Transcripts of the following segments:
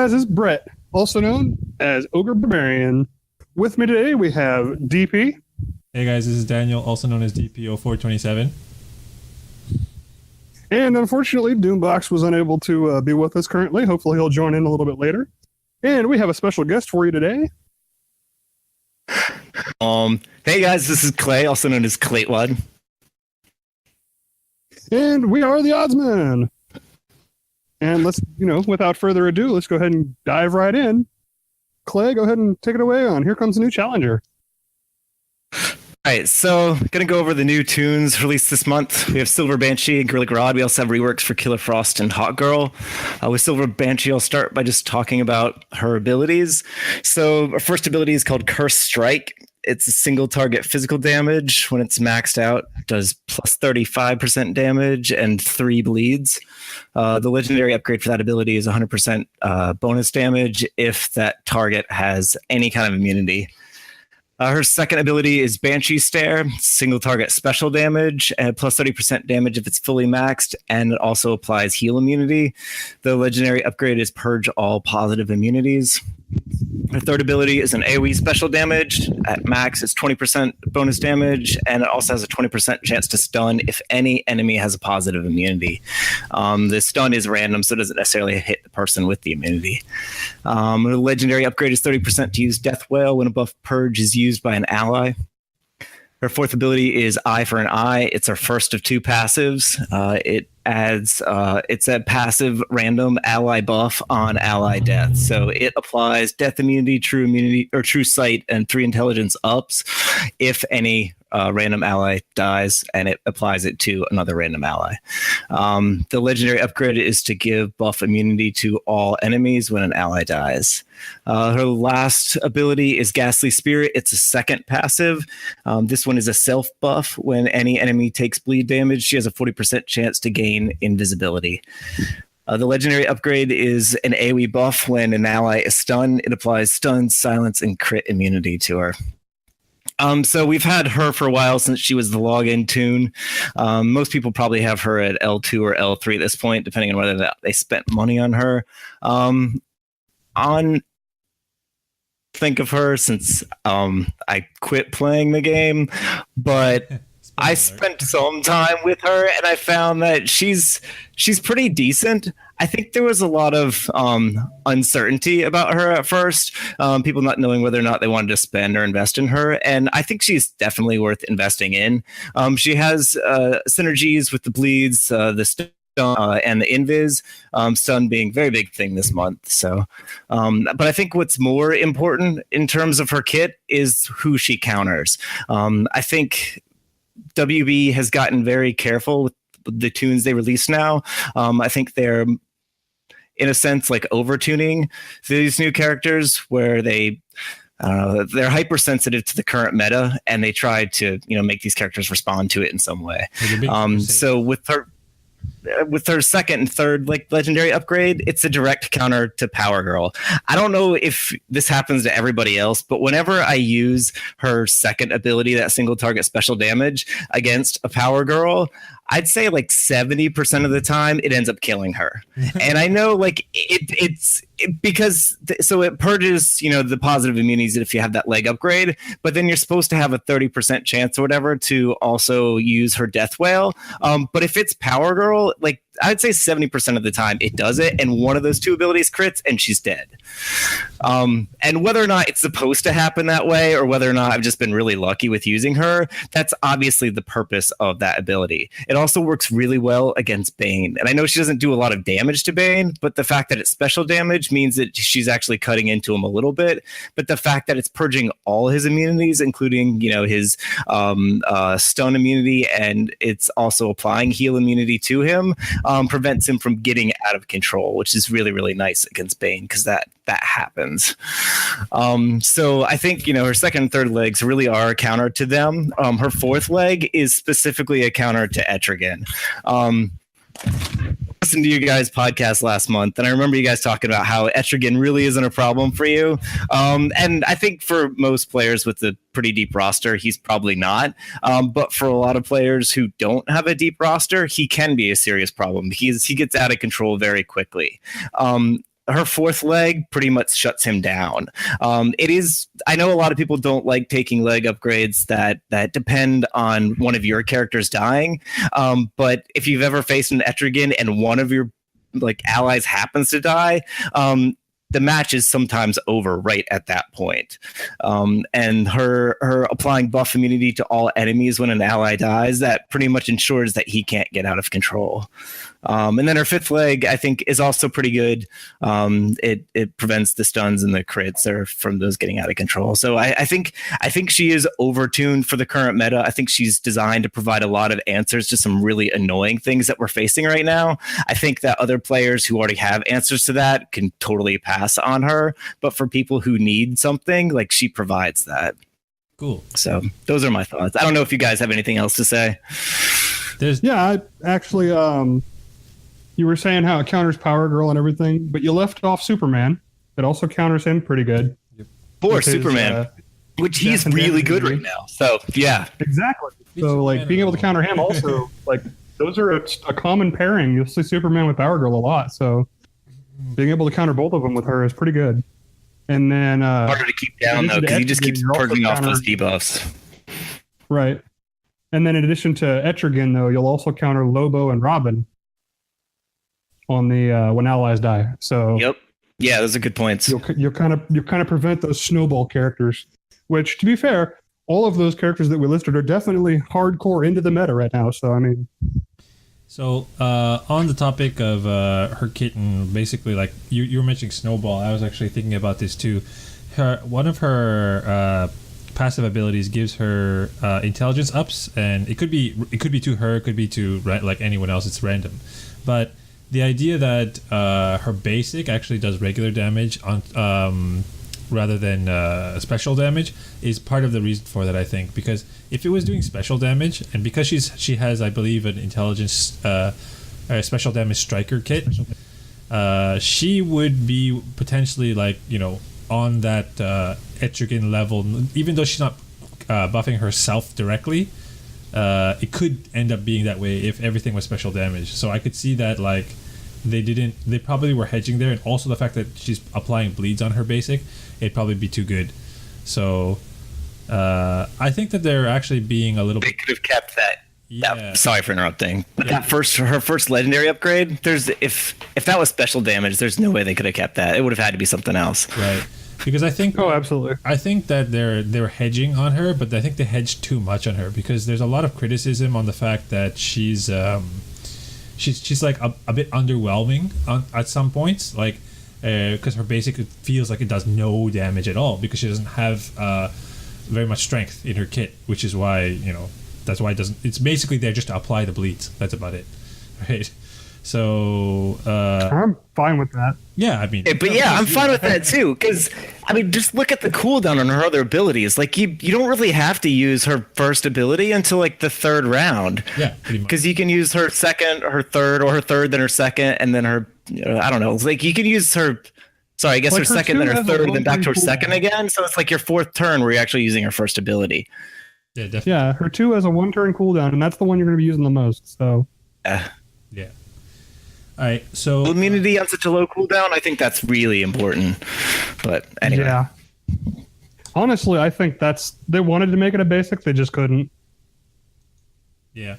guys, it's Brett, also known as Ogre Barbarian. With me today, we have DP. Hey guys, this is Daniel, also known as DPO427. And unfortunately, Doombox was unable to be with us currently. Hopefully, he'll join in a little bit later. And we have a special guest for you today. Hey guys, this is Clay, also known as claytwad. And we are the Oddsmen. And let's, without further ado, let's go ahead and dive right in. Clay, go ahead and take it away on Here Comes a New Challenger. All right, so going to go over the new tunes released this month. We have Silver Banshee and Gorilla Grodd. We also have reworks for Killer Frost and Hawkgirl. With Silver Banshee, I'll start by just talking about her abilities. So our first ability is called Curse Strike. It's a single target physical damage. When it's maxed out, it does plus 35% damage and 3 bleeds. The legendary upgrade for that ability is 100% bonus damage if that target has any kind of immunity. Her second ability is Banshee Stare, single target special damage, and plus 30% damage if it's fully maxed, and it also applies heal immunity. The legendary upgrade is Purge all positive immunities. Her third ability is an AoE special damage. At max, it's 20% bonus damage, and it also has a 20% chance to stun if any enemy has a positive immunity. The stun is random, so it doesn't necessarily hit the person with the immunity. The legendary upgrade is 30% to use Death Whale when a buff Purge is used by an ally. Her fourth ability is Eye for an Eye. It's her first of 2 passives. It adds, it's a passive random ally buff on ally death. So it applies death immunity, or true sight, and 3 intelligence ups if any random ally dies, and it applies it to another random ally. The legendary upgrade is to give buff immunity to all enemies when an ally dies. Her last ability is Ghastly Spirit. It's a second passive. This one is a self buff. When any enemy takes bleed damage, she has a 40% chance to gain invisibility. The legendary upgrade is an AoE buff. When an ally is stunned, it applies stun, silence, and crit immunity to her. So we've had her for a while, since she was the login tune. Most people probably have her at L2 or L3 at this point, depending on whether they spent money on her. Think of her since I quit playing the game, but I spent some time with her, and I found that she's pretty decent. I think there was a lot of uncertainty about her at first, people not knowing whether or not they wanted to spend or invest in her, and I think she's definitely worth investing in. She has synergies with the bleeds, the stun, and the invis, stun being very big thing this month. So, but I think what's more important in terms of her kit is who she counters. I think WB has gotten very careful with the tunes they release now. I think they're, in a sense, like over-tuning these new characters, where they're hypersensitive to the current meta, and they try to make these characters respond to it in some way. So with her second and third legendary upgrade, it's a direct counter to Power Girl. I don't know if this happens to everybody else, but whenever I use her second ability, that single target special damage, against a Power Girl, I'd say 70% of the time it ends up killing her. And I know because it purges, the positive immunities if you have that leg upgrade, but then you're supposed to have a 30% chance or whatever to also use her Death Whale. But if it's Power Girl, I'd say 70% of the time it does it, and one of those 2 abilities crits and she's dead. And whether or not it's supposed to happen that way, or whether or not I've just been really lucky with using her, that's obviously the purpose of that ability. It also works really well against Bane. And I know she doesn't do a lot of damage to Bane, but the fact that it's special damage means that she's actually cutting into him a little bit. But the fact that it's purging all his immunities, including, his stun immunity, and it's also applying heal immunity to him, prevents him from getting out of control, which is really, really nice against Bane, because that happens. So I think, her second and third legs really are a counter to them. Her fourth leg is specifically a counter to Etrigan. Listened to you guys' podcast last month, and I remember you guys talking about how Etrigan really isn't a problem for you. And I think for most players with a pretty deep roster, he's probably not. But for a lot of players who don't have a deep roster, he can be a serious problem. He gets out of control very quickly. her fourth leg pretty much shuts him down. It is. I know a lot of people don't like taking leg upgrades that depend on one of your characters dying. But if you've ever faced an Etrigan and one of your allies happens to die, the match is sometimes over right at that point. And her applying buff immunity to all enemies when an ally dies, that pretty much ensures that he can't get out of control. And then her fifth leg, I think, is also pretty good. It prevents the stuns and the crits from those getting out of control. So I think she is overtuned for the current meta. I think she's designed to provide a lot of answers to some really annoying things that we're facing right now. I think that other players who already have answers to that can totally pass on her. But for people who need something, she provides that. Cool. So those are my thoughts. I don't know if you guys have anything else to say. I actually you were saying how it counters Power Girl and everything, but you left off Superman. It also counters him pretty good. Poor Superman, which he's really good right now. So, yeah. Exactly. So, being able to counter him also, those are a common pairing. You'll see Superman with Power Girl a lot. So, being able to counter both of them with her is pretty good. And then... harder to keep down, though, because he just keeps purging off those debuffs. Right. And then in addition to Etrigan, though, you'll also counter Lobo and Robin on the when allies die. So yep, yeah, those are good points. You'll kind of prevent those snowball characters, which, to be fair, all of those characters that we listed are definitely hardcore into the meta right now. So I mean, on the topic of her kit and basically you were mentioning snowball, I was actually thinking about this too. One of her passive abilities gives her intelligence ups, and it could be to her, it could be to anyone else. It's random, but the idea that her basic actually does regular damage on rather than special damage is part of the reason for that, I think, because if it was doing special damage, and because she has, I believe, an intelligence special damage striker kit, she would be potentially on that Etrigan level, even though she's not buffing herself directly. It could end up being that way if everything was special damage. So I could see that they probably were hedging there, and also the fact that she's applying bleeds on her basic, it'd probably be too good. So I think that they're actually being a little They could have kept that. Yeah. Sorry for interrupting. But Yeah. her first legendary upgrade, if that was special damage, there's no way they could have kept that. It would have had to be something else. right, because I think absolutely. I think that they're hedging on her, but I think they hedged too much on her, because there's a lot of criticism on the fact that she's a bit underwhelming at some points, because her basic feels like it does no damage at all because she doesn't have very much strength in her kit, which is why that's why it doesn't. It's basically there just to apply the bleeds. That's about it, right? So I'm fine with that. yeah, I mean, But yeah, I'm fine with that too, because just look at the cooldown on her other abilities. You don't really have to use her first ability until the third round. Yeah, pretty much. Because you can use her second, her third, or her third, then her second, and then her. I don't know. You can use her. Sorry, I guess her second, then her third, then back to her second again. So it's your fourth turn where you're actually using her first ability. Yeah, definitely. Yeah, her 2 has a 1-turn cooldown, and that's the one you're going to be using the most. So Yeah. All right, so Immunity on such a low cooldown, I think that's really important. But anyway. yeah, honestly, I think they wanted to make it a basic, they just couldn't. yeah.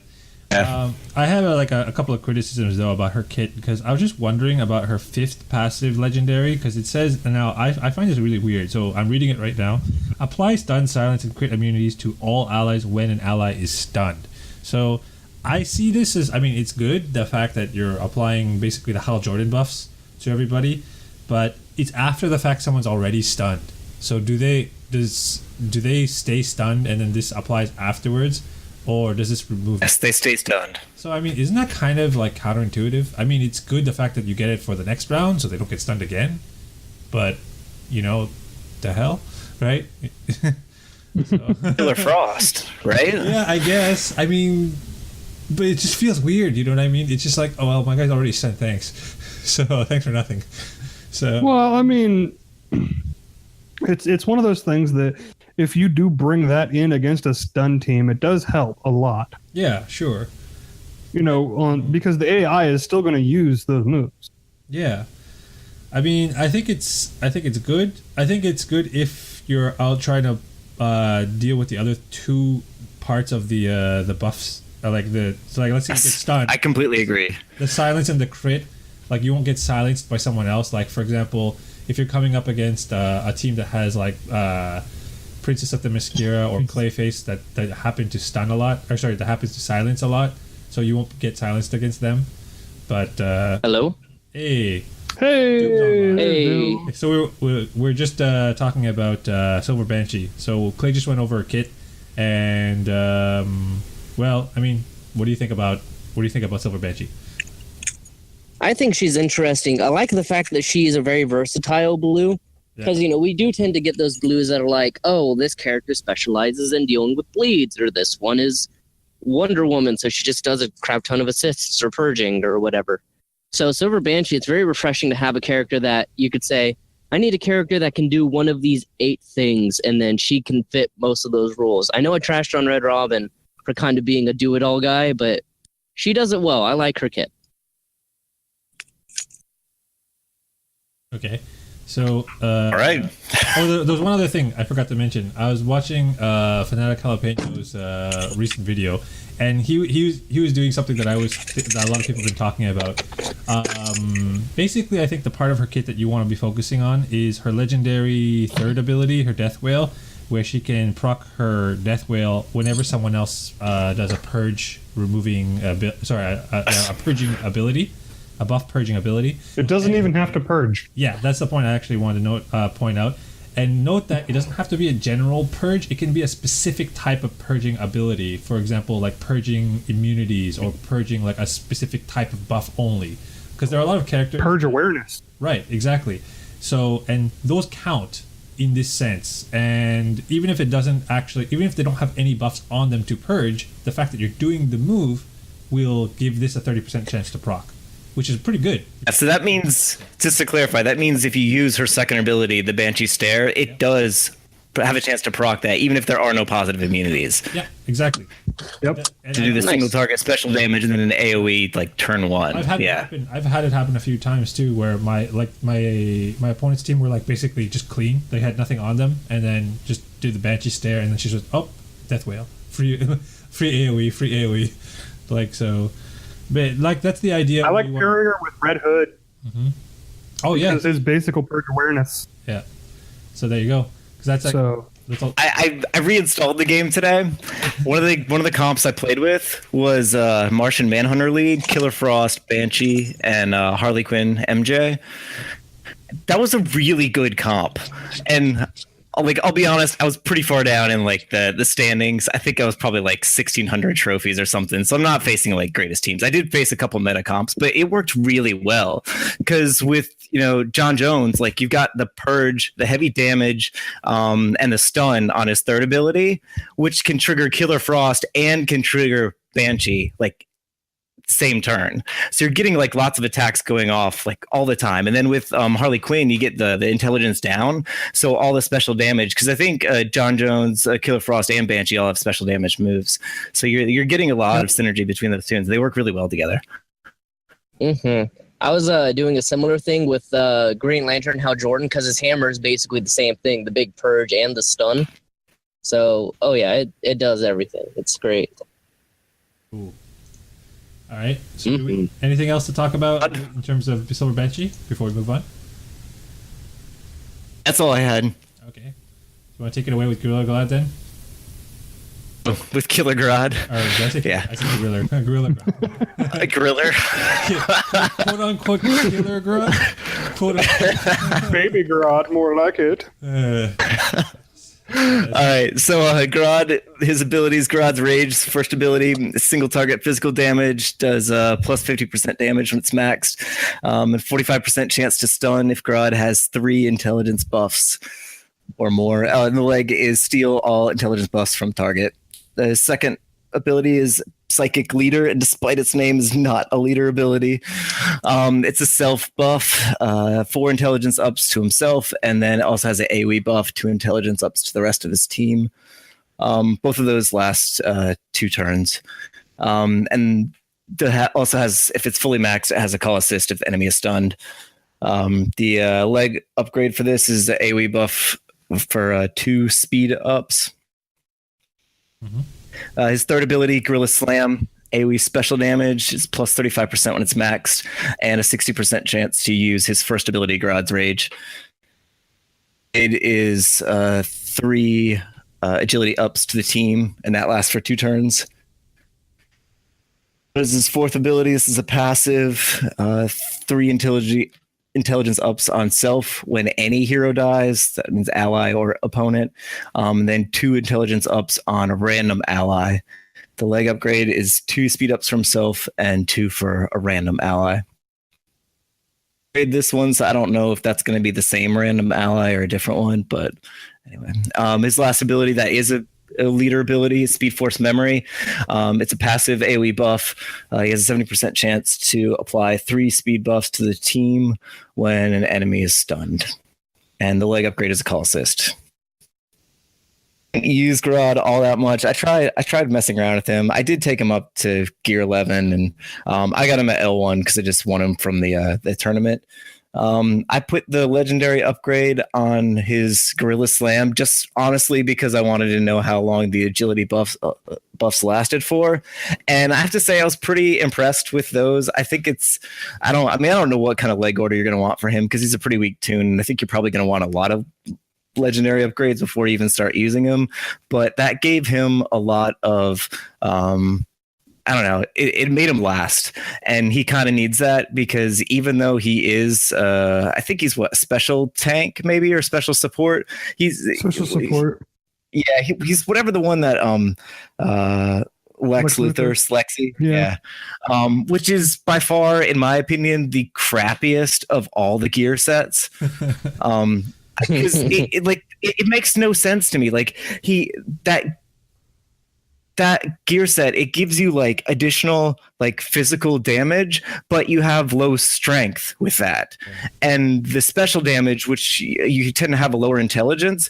I have a couple of criticisms though about her kit, because I was just wondering about her 5th passive legendary, because it says, and now I find this really weird, so I'm reading it right now. Apply stun, silence, and crit immunities to all allies when an ally is stunned. So I see this as, it's good, the fact that you're applying basically the Hal Jordan buffs to everybody, but it's after the fact someone's already stunned. So do they stay stunned and then this applies afterwards? Or does this remove it? Yes, they stay stunned. So, isn't that kind of counterintuitive? It's good the fact that you get it for the next round so they don't get stunned again. But, the hell, right? So. Killer Frost, right? Yeah, I guess. But it just feels weird, you know what I mean? It's just oh, well, my guy's already stunned, thanks. So, thanks for nothing. So. Well, it's one of those things that if you do bring that in against a stun team, it does help a lot. Yeah, sure. Because the AI is still going to use those moves. Yeah. I mean, I think it's good. I think it's good if you're out trying to deal with the other two parts of the buffs. Let's say you get stunned. I completely agree. The silence and the crit, like you won't get silenced by someone else. Like for example, if you're coming up against a team that has like Princess of the Mascara or Clayface that happen to stun a lot, or sorry, that happens to silence a lot, so you won't get silenced against them. But hello. Hey. Hey. So we're just talking about Silver Banshee. So Clay just went over a kit, and well, I mean, what do you think about Silver Banshee? I think she's interesting. I like the fact that she is a very versatile blue, because we do tend to get those blues that are like, oh, this character specializes in dealing with bleeds, or this one is Wonder Woman, so she just does a crap ton of assists or purging or whatever. So Silver Banshee, it's very refreshing to have a character that you could say, I need a character that can do one of these 8 things, and then she can fit most of those roles. I know I trashed on Red Robin for kind of being a do-it-all guy, but she does it well. I like her kit. Okay. So all right. there was one other thing I forgot to mention. I was watching Fanatic Jalapeño's recent video, and he was doing something that a lot of people have been talking about. Basically, I think the part of her kit that you want to be focusing on is her legendary third ability, her Death Whale, where she can proc her Death Whale whenever someone else does a purge removing a purging ability. A buff purging ability. It doesn't even have to purge. Yeah, that's the point I actually wanted to point out. And note that it doesn't have to be a general purge. It can be a specific type of purging ability. For example, like purging immunities or purging like a specific type of buff only. Because there are a lot of characters... Purge awareness. Right, exactly. So, and those count in this sense. And even if it doesn't actually... Even if they don't have any buffs on them to purge, the fact that you're doing the move will give this a 30% chance to proc, which is pretty good. So that means, just to clarify, that means if you use her second ability, the Banshee Stare, it does have a chance to proc that, even if there are no positive immunities. Yeah, exactly. Yep. And To do the single target special damage and then an AoE like turn 1. I've had it happen a few times too, where my opponent's team were like basically just clean. They had nothing on them, and then just do the Banshee Stare, and then she's just Death Whale, free AoE, like so. But like that's the idea. I like pairing her with Red Hood. Mm-hmm. Oh yeah, because his basic purge awareness. Yeah. So there you go. Because that's so. I reinstalled the game today. One of the comps I played with was Martian Manhunter League, Killer Frost, Banshee, and Harley Quinn MJ. That was a really good comp, and I'll be honest, I was pretty far down in like the standings. I think I was probably like 1,600 trophies or something. So I'm not facing like greatest teams. I did face a couple meta comps, but it worked really well because with John Jones, like you've got the purge, the heavy damage, and the stun on his third ability, which can trigger Killer Frost and can trigger Banshee like same turn. So you're getting like lots of attacks going off like all the time. And then with Harley Quinn, you get the intelligence down. So all the special damage, because I think John Jones, Killer Frost, and Banshee all have special damage moves. So you're getting a lot of synergy between those two, and they work really well together. Mm-hmm. I was doing a similar thing with Green Lantern Hal Jordan, because his hammer is basically the same thing, the big purge and the stun. So, it does everything. It's great. Ooh. All right. So anything else to talk about in terms of Silver Banshee before we move on? That's all I had. Okay. So you want to take it away with Gorilla Grodd then? With Killer Grodd. Or did I say, yeah. I said Gorilla Grodd. A Griller. Quote unquote Killer Grodd. Quote unquote. Baby Grodd, more like it. All right, so Grodd, his abilities, Grodd's Rage, first ability, single target physical damage, does plus 50% damage when it's maxed, and 45% chance to stun if Grodd has 3 intelligence buffs or more. And the leg is steal all intelligence buffs from target. The second ability is Psychic Leader, and despite its name, is not a leader ability. It's a self buff, 4 intelligence ups to himself, and then it also has an AoE buff, 2 intelligence ups to the rest of his team. Both of those last 2 turns. And also has, if it's fully maxed, it has a call assist if the enemy is stunned. The leg upgrade for this is the AoE buff for 2 speed ups. His third ability, Gorilla Slam, AoE special damage is plus 35% when it's maxed, and a 60% chance to use his first ability, Grodd's Rage. It is 3 agility ups to the team, and that lasts for 2 turns. What is his fourth ability? This is a passive, 3 intelligence ups on self when any hero dies. That means ally or opponent. Then 2 intelligence ups on a random ally. The leg upgrade is 2 speed ups from self and 2 for a random ally. This one, so I don't know if that's going to be the same random ally or a different one, but anyway. His last ability, that is a leader ability, Speed Force Memory. It's a passive AoE buff. He has a 70% chance to apply 3 speed buffs to the team when an enemy is stunned. And the leg upgrade is a call assist. Use Grodd all that much. I tried messing around with him. I did take him up to gear 11, and I got him at L1 because I just won him from the tournament. I put the legendary upgrade on his Gorilla Slam just honestly because I wanted to know how long the agility buffs lasted for, and I have to say I was pretty impressed with those. I think I don't know what kind of leg order you're going to want for him because he's a pretty weak tune, and I think you're probably going to want a lot of legendary upgrades before you even start using them, but that gave him a lot of I don't know, it made him last, and he kind of needs that because even though he is I think he's special tank maybe or special support, he's special support. Yeah, he's whatever the one that Lex Luthor, Slexy, yeah. Which is by far, in my opinion, the crappiest of all the gear sets. Because it makes no sense to me. Like that gear set, it gives you like additional like physical damage, but you have low strength with that. And the special damage, which you tend to have a lower intelligence,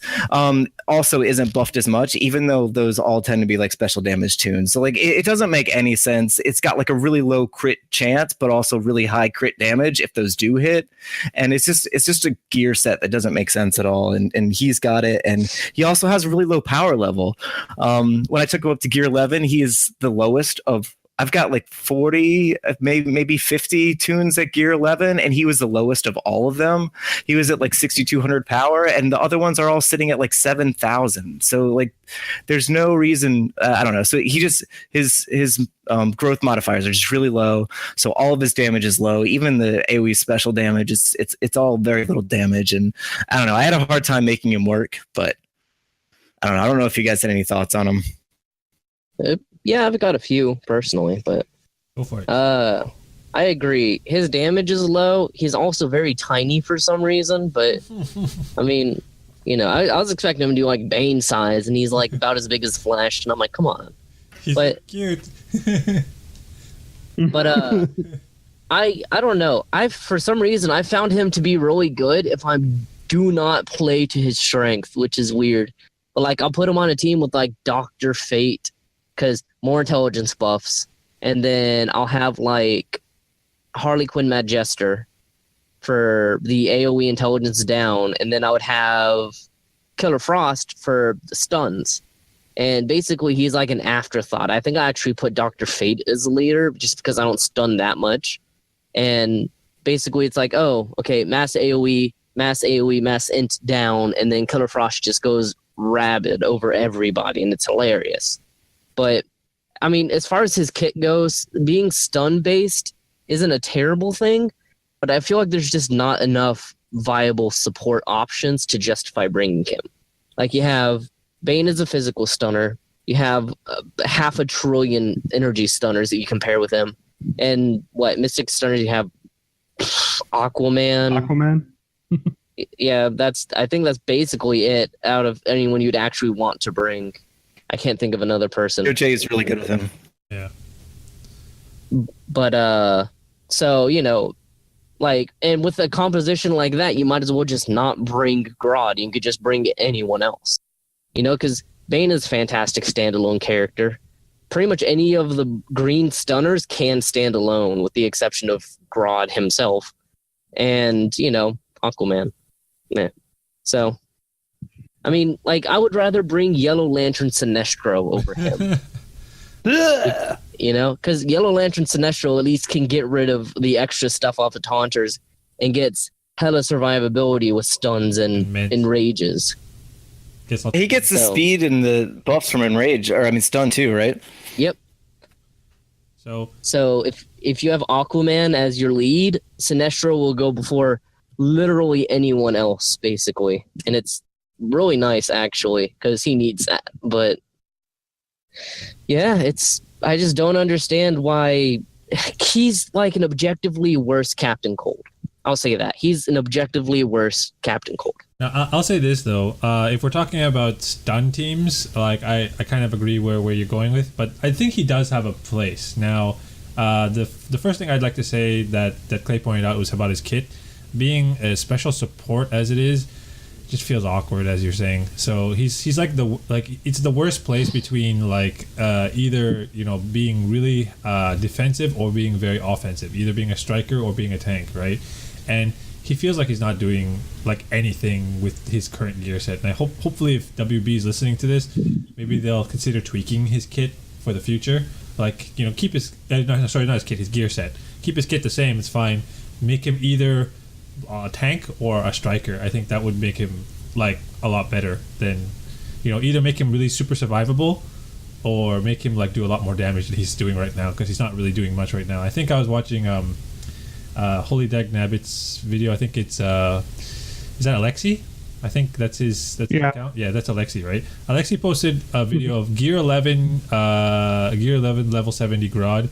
also isn't buffed as much, even though those all tend to be like special damage tunes. So like it doesn't make any sense. It's got like a really low crit chance, but also really high crit damage if those do hit. And it's just a gear set that doesn't make sense at all. And he's got it. And he also has a really low power level. When I took him up to gear 11, he is the lowest of, I've got like 40, maybe 50 tunes at gear 11, and he was the lowest of all of them. He was at like 6,200 power, and the other ones are all sitting at like 7,000. So like, there's no reason. I don't know. So he just his growth modifiers are just really low. So all of his damage is low. Even the AoE special damage, it's all very little damage. And I don't know. I had a hard time making him work, but I don't know. I don't know if you guys had any thoughts on him. Yeah, I've got a few personally, but go for it. I agree. His damage is low. He's also very tiny for some reason, but I mean, you know, I was expecting him to do like Bane size, and he's like about as big as Flash, and I'm like, come on. He's but cute. But I don't know. For some reason I found him to be really good if I do not play to his strength, which is weird. But like I'll put him on a team with like Dr. Fate, because more intelligence buffs, and then I'll have like Harley Quinn Mad Jester for the AoE intelligence down, and then I would have Killer Frost for the stuns. And basically he's like an afterthought. I think I actually put Dr. Fate as a leader just because I don't stun that much. And basically it's like, oh, okay, mass AoE, mass int down, and then Killer Frost just goes rabid over everybody, and it's hilarious. But, I mean, as far as his kit goes, being stun-based isn't a terrible thing, but I feel like there's just not enough viable support options to justify bringing him. Like, you have Bane as a physical stunner, you have 500 billion energy stunners that you compare with him, and Mystic stunners, you have Aquaman. Yeah, I think that's basically it out of anyone you'd actually want to bring. I can't think of another person. OJ is really good with him. Yeah. But so, you know, like, and with a composition like that, you might as well just not bring Grodd. You could just bring anyone else. You know, because Bane is a fantastic standalone character. Pretty much any of the green stunners can stand alone, with the exception of Grodd himself. and Aquaman. Yeah. So, I mean, like, I would rather bring Yellow Lantern Sinestro over him. Because Yellow Lantern Sinestro at least can get rid of the extra stuff off the taunters and gets hella survivability with stuns and enrages. He gets the speed and the buffs from enrage, stun too, right? Yep. So if you have Aquaman as your lead, Sinestro will go before literally anyone else, basically. And it's really nice, actually, because he needs that. But yeah, I just don't understand why he's like an objectively worse Captain Cold. I'll say that. He's an objectively worse Captain Cold. Now, I'll say this, though. If we're talking about stun teams, like I kind of agree where you're going with, but I think he does have a place. Now, the first thing I'd like to say that Clay pointed out was about his kit. Being a special support as it is, just feels awkward, as you're saying. So he's like it's the worst place between either being really defensive or being very offensive, either being a striker or being a tank, right? And he feels like he's not doing like anything with his current gear set. And I hopefully if WB is listening to this, maybe they'll consider tweaking his kit for the future. Like, keep his not his kit, his gear set. Keep his kit the same. It's fine. Make him either a tank or a striker. I think that would make him like a lot better than either make him really super survivable or make him like do a lot more damage than he's doing right now, because he's not really doing much right now. I think I was watching Holy Dag Nabbit's video. I think it's is that Alexi? I think that's his account. Yeah, that's Alexi, right? Alexi posted a video of Gear 11 level 70 Grodd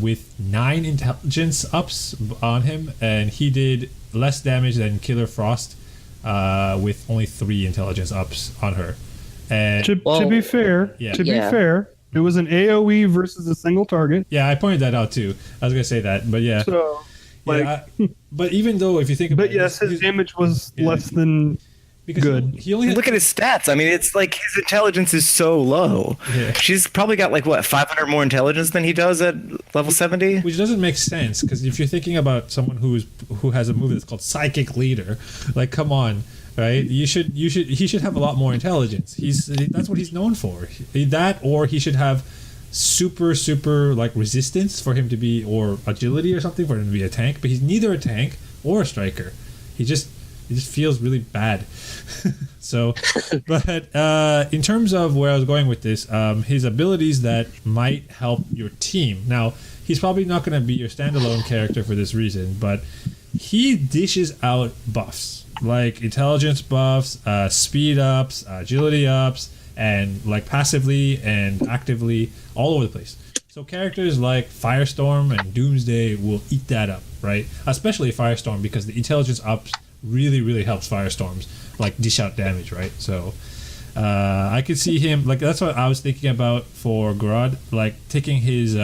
with 9 intelligence ups on him, and he did less damage than Killer Frost with only 3 intelligence ups on her. And to be fair, it was an AoE versus a single target. Yeah, I pointed that out too. I was gonna say that, but yeah. So, but even though if you think about his damage was less than good. He only look at his stats. I mean, it's like his intelligence is so low. Yeah. She's probably got 500 more intelligence than he does at level 70, which doesn't make sense, because if you're thinking about someone who has a move that's called Psychic Leader, like, come on, right? He should have a lot more intelligence. That's what he's known for. That, or he should have super like resistance for him to be, or agility or something for him to be a tank. But he's neither a tank or a striker. He just feels really bad. So, but in terms of where I was going with this, his abilities that might help your team. Now, he's probably not going to be your standalone character for this reason, but he dishes out buffs, like intelligence buffs, speed ups, agility ups, and like passively and actively all over the place. So characters like Firestorm and Doomsday will eat that up, right? Especially Firestorm, because the intelligence ups really helps Firestorms like dish out damage, right? So I could see him, like, that's what I was thinking about for Grodd, like taking his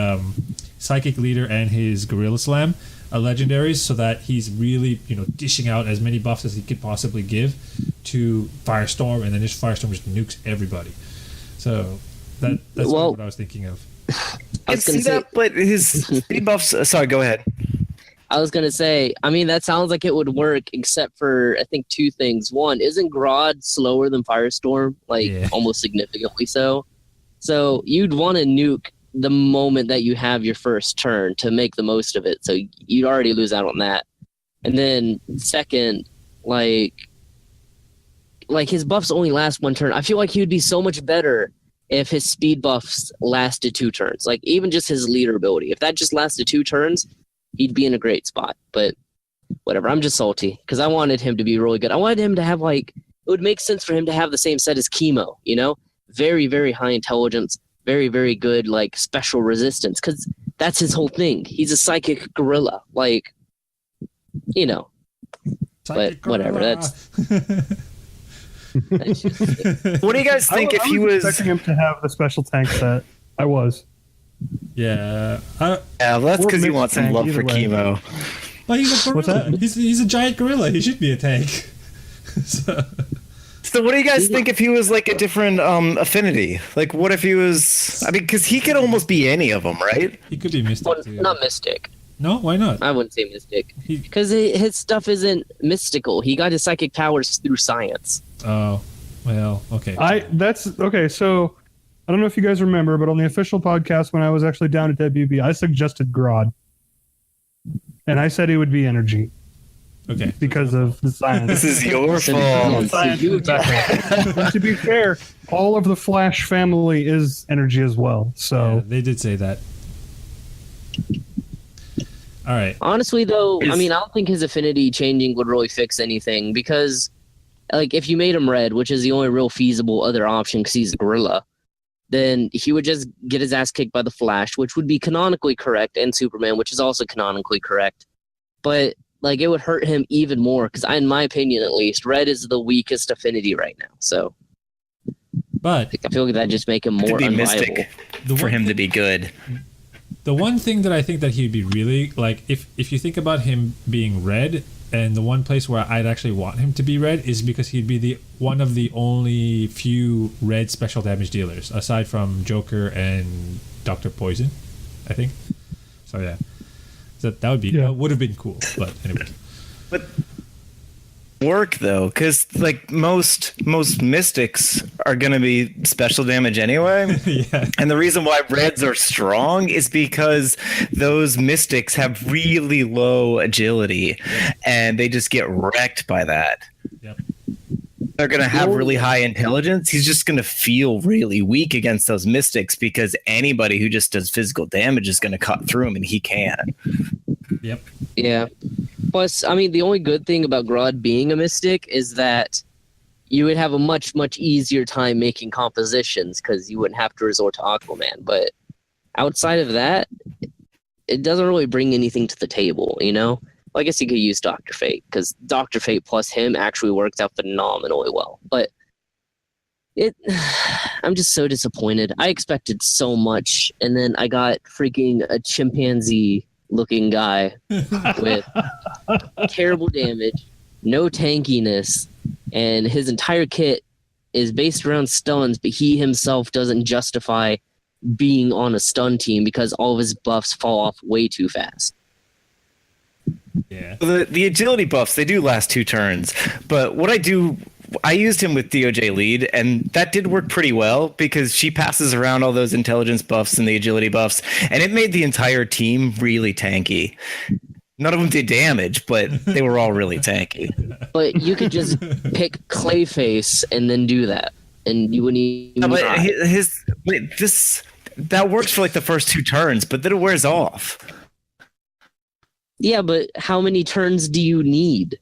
Psychic Leader and his Gorilla Slam legendaries, so that he's really dishing out as many buffs as he could possibly give to Firestorm, and then just Firestorm just nukes everybody. So that's what I was thinking of. I was see that, but his speed buffs. Sorry, go ahead. I was gonna say, I mean, that sounds like it would work, except for I think 2 things. One, isn't Grodd slower than Firestorm? Almost significantly so. So you'd want to nuke the moment that you have your first turn to make the most of it. So you'd already lose out on that. And then second, like his buffs only last 1 turn. I feel like he would be so much better if his speed buffs lasted 2 turns. Like, even just his leader ability, if that just lasted 2 turns, he'd be in a great spot. But whatever, I'm just salty because I wanted him to be really good. I wanted him to have, it would make sense for him to have the same set as Chemo, very, very high intelligence, very, very good, special resistance, because that's his whole thing. He's a psychic gorilla, but whatever, that's just, what do you guys think if he was expecting him to have the special tank set? I was. Yeah. That's because he wants some love for Chemo. Well, he's a gorilla. He's a giant gorilla. He should be a tank. So what do you guys think if he was a different affinity? Like, what if he was? I mean, because he could almost be any of them, right? He could be Mystic too. Not Mystic. No, why not? I wouldn't say mystic. He- Because his stuff isn't mystical. He got his psychic powers through science. Oh, well, okay. So I don't know if you guys remember, but on the official podcast when I was actually down at WB, I suggested Grodd, and I said he would be energy Okay. because of the science. This is your So, fault. so you- And to be fair, all of the Flash family is energy as well. Yeah, So they did say that. All right. Honestly, though, I mean, I don't think his affinity changing would really fix anything because, like, if you made him red, which is the only real feasible other option because he's a gorilla, then he would just get his ass kicked by the Flash, which would be canonically correct, and Superman, which is also canonically correct. But, like, it would hurt him even more because, in my opinion at least, red is the weakest affinity right now. So But I feel like that just make him To more be unviable. mystic the for one him to thing- be good. The one thing that I think that he'd be really like, if you think about him being red, and the one place where I'd actually want him to be red is because he'd be one of the only few red special damage dealers, aside from Joker and Doctor Poison, I think. So yeah, that would have been cool. But anyway, But work though, because like most mystics are gonna be special damage anyway. yeah, And the reason why reds are strong is because those mystics have really low agility and they just get wrecked by that. yep. They're going to have really high intelligence. He's just going to feel really weak against those mystics because anybody who just does physical damage is going to cut through him, and he can. Yep. Yeah. Plus, I mean, the only good thing about Grodd being a mystic is that you would have a much, much easier time making compositions because you wouldn't have to resort to Aquaman. But outside of that, it doesn't really bring anything to the table, you know? Well, I guess you could use Dr. Fate because Dr. Fate plus him actually works out phenomenally well. But I'm just so disappointed. I expected so much, and then I got freaking a chimpanzee-looking guy with terrible damage, no tankiness, and his entire kit is based around stuns, but he himself doesn't justify being on a stun team because all of his buffs fall off way too fast. Yeah. The agility buffs, they do last 2 turns. But what I used him with DOJ lead, and that did work pretty well because she passes around all those intelligence buffs and the agility buffs, and it made the entire team really tanky. None of them did damage, but they were all really tanky. But you could just pick Clayface and then do that, and you wouldn't even. No, but try. that works for like the first 2 turns, but then it wears off. Yeah, but how many turns do you need?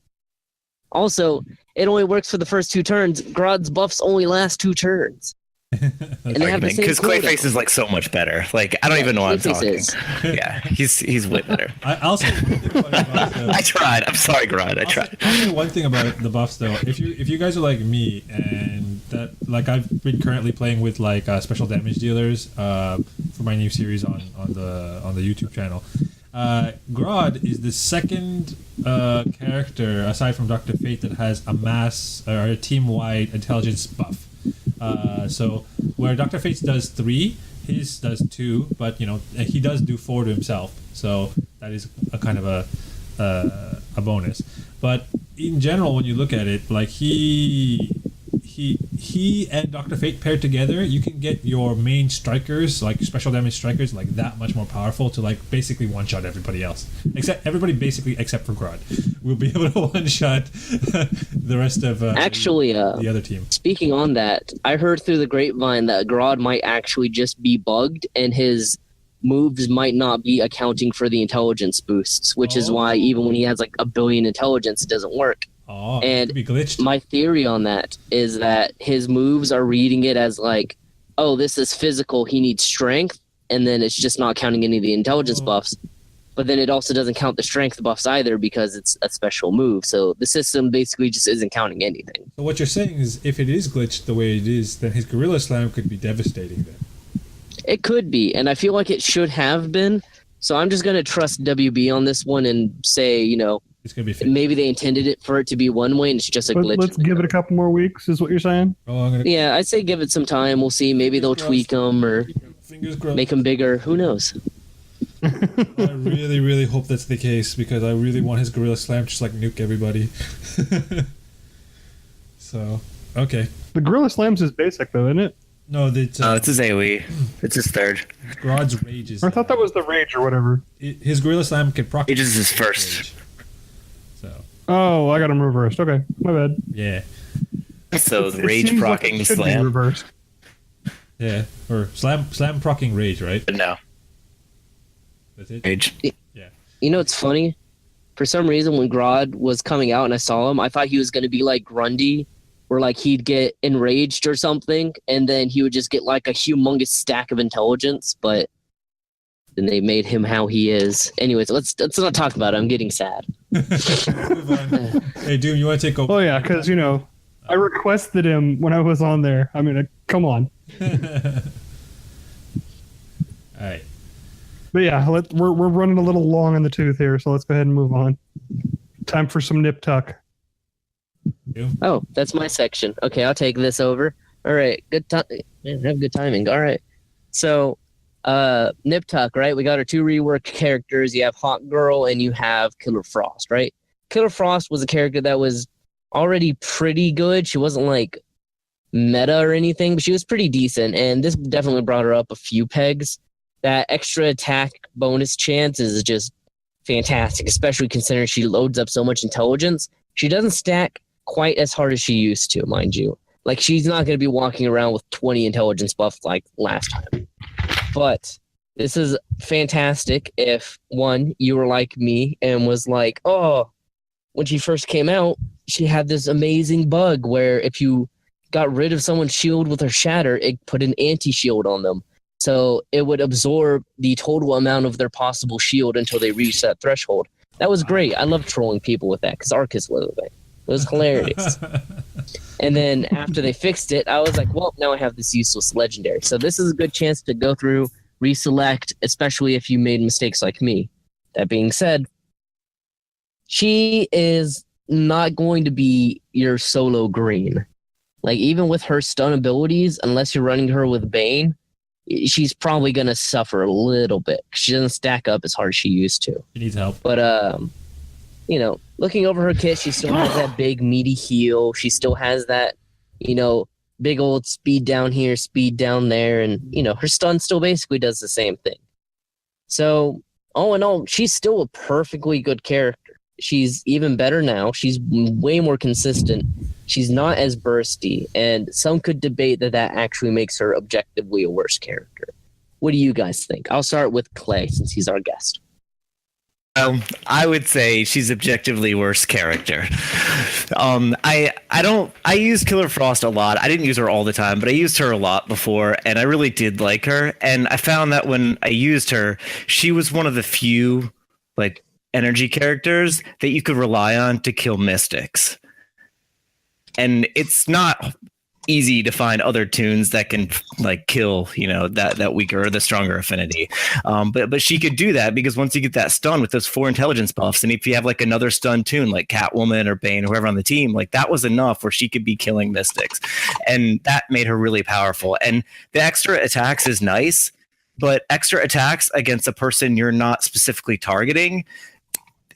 Also, it only works for the first 2 turns. Grodd's buffs only last 2 turns. And they have the same Because quota. Clayface is like so much better. Like I don't even know what I'm Clayface talking. is. Yeah, he's way better. I'll say one thing about the- I tried. I'm sorry, Grodd. I tried. I'll say one thing about the buffs though. If you guys are like me and that like I've been currently playing with like special damage dealers for my new series on the YouTube channel. Grodd is the second character aside from Dr. Fate that has a mass or a team-wide intelligence buff. So where Dr. Fate does 3, his does 2, but you know he does do 4 to himself. So that is a kind of a bonus. But in general, when you look at it, like he and Dr. Fate paired together, you can get your main strikers, like special damage strikers, like that much more powerful to like basically one-shot everybody else. Except everybody basically except for Grodd. We'll be able to one-shot the rest of Actually, the other team. speaking on that, I heard through the grapevine that Grodd might actually just be bugged and his moves might not be accounting for the intelligence boosts, which is why even when he has like 1 billion intelligence, it doesn't work. Oh, And it could be glitched. My theory on that is that his moves are reading it as like, oh, this is physical, he needs strength, and then it's just not counting any of the intelligence buffs. But then it also doesn't count the strength buffs either because it's a special move. So the system basically just isn't counting anything. So what you're saying is, if it is glitched the way it is, then his Gorilla Slam could be devastating. Then It could be, and I feel like it should have been. So I'm just going to trust WB on this one and say, you know, it's gonna be fixed. maybe they intended it for it to be one way and it's just a But glitch. let's give it a couple more weeks, is what you're saying? Oh, I'm gonna Yeah, I'd say give it some time. We'll see. Maybe they'll tweak them or fingers crossed. make them bigger. Who knows? I really, really hope that's the case because I really want his Gorilla Slam to just like nuke everybody. So, okay. The Gorilla Slam's is basic though, isn't it? No, that's It's his AoE. It's his third. Grodd's Rage is. Or I thought that was the Rage or whatever. His Gorilla Slam can proc. Rage is his first. So. Oh, I got him reversed. Okay, my bad. Yeah. So It Rage seems like procking it the should be slam. reversed. Yeah. Or slam procking Rage, right? But no. That's it. Rage. Yeah. You know, it's funny. For some reason, when Grodd was coming out and I saw him, I thought he was going to be like Grundy, where like he'd get enraged or something, and then he would just get like a humongous stack of intelligence. But then they made him how he is. Anyways, let's not talk about it. I'm getting sad. Move on. Hey, Doom, you want to take over? Oh yeah, because I requested him when I was on there. I mean, come on. All right. But yeah, we're running a little long in the tooth here, so let's go ahead and move on. Time for some nip tuck. Oh, that's my section. Okay, I'll take this over. All right, good time. Have good timing. All right. So, Nip Tuck, right? We got our 2 rework characters. You have Hawkgirl and you have Killer Frost, right? Killer Frost was a character that was already pretty good. She wasn't like meta or anything, but she was pretty decent. And this definitely brought her up a few pegs. That extra attack bonus chance is just fantastic, especially considering she loads up so much intelligence. She doesn't stack quite as hard as she used to, mind you. Like, she's not going to be walking around with 20 intelligence buff like last time. But this is fantastic if, one, you were like me and was like, oh, when she first came out, she had this amazing bug where if you got rid of someone's shield with her shatter, it put an anti-shield on them. So it would absorb the total amount of their possible shield until they reach that threshold. That was great. I love trolling people with that because Arcus was with it. It was hilarious. And then after they fixed it, I was like, well, now I have this useless legendary. So this is a good chance to go through, reselect, especially if you made mistakes like me. That being said, she is not going to be your solo green. Like, even with her stun abilities, unless you're running her with Bane, she's probably going to suffer a little bit. She doesn't stack up as hard as she used to. She needs help. But, looking over her kit, she still has that big meaty heal. She still has that, big old speed down here, speed down there. And, her stun still basically does the same thing. So, all in all, she's still a perfectly good character. She's even better now. She's way more consistent. She's not as bursty. And some could debate that actually makes her objectively a worse character. What do you guys think? I'll start with Clay since he's our guest. I would say she's objectively worse character. I use Killer Frost a lot. I didn't use her all the time, but I used her a lot before, and I really did like her. And I found that when I used her, she was one of the few energy characters that you could rely on to kill mystics. And it's not easy to find other tunes that can kill that weaker or the stronger affinity, but she could do that because once you get that stun with those 4 intelligence buffs, and if you have another stun tune like Catwoman or Bane or whoever on the team, that was enough where she could be killing mystics, and that made her really powerful. And the extra attacks is nice, but extra attacks against a person you're not specifically targeting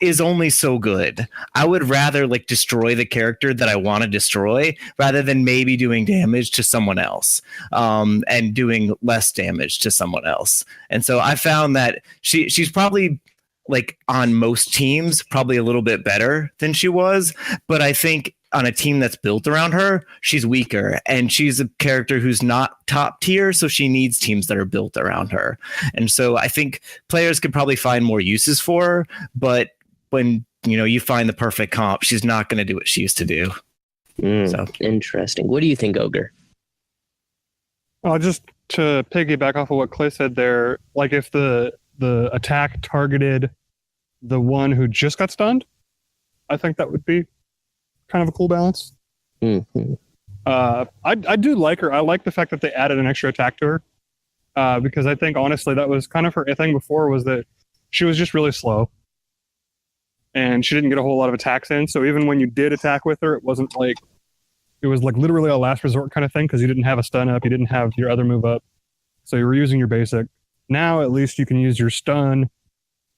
is only so good. I would rather destroy the character that I want to destroy rather than maybe doing damage to someone else, and doing less damage to someone else. And so I found that she's probably on most teams probably a little bit better than she was, but I think on a team that's built around her, she's weaker, and she's a character who's not top tier, so she needs teams that are built around her. And so I think players could probably find more uses for her, but when you find the perfect comp, she's not going to do what she used to do. So Interesting. What do you think, Ogre? Just to piggyback off of what Clay said there, if the attack targeted the one who just got stunned, I think that would be kind of a cool balance. Mm-hmm. I do like her. I like the fact that they added an extra attack to her, because I think honestly that was kind of her thing before, was that she was just really slow. And she didn't get a whole lot of attacks in. So even when you did attack with her, it wasn't it was literally a last resort kind of thing, because you didn't have a stun up, you didn't have your other move up. So you were using your basic. Now at least you can use your stun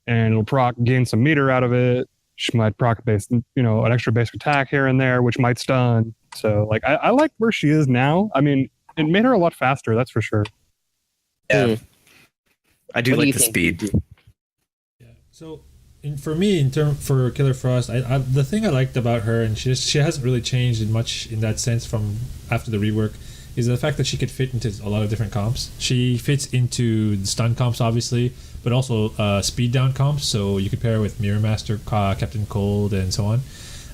and it'll gain some meter out of it. She might proc base, an extra basic attack here and there, which might stun. So like I like where she is now. I mean, it made her a lot faster, that's for sure. Yeah. I do What do like you the think? speed. Yeah. So, for me, for Killer Frost, the thing I liked about her, and she hasn't really changed much in that sense from after the rework, is the fact that she could fit into a lot of different comps. She fits into the stun comps, obviously, but also speed down comps. So you could pair her with Mirror Master, Captain Cold, and so on.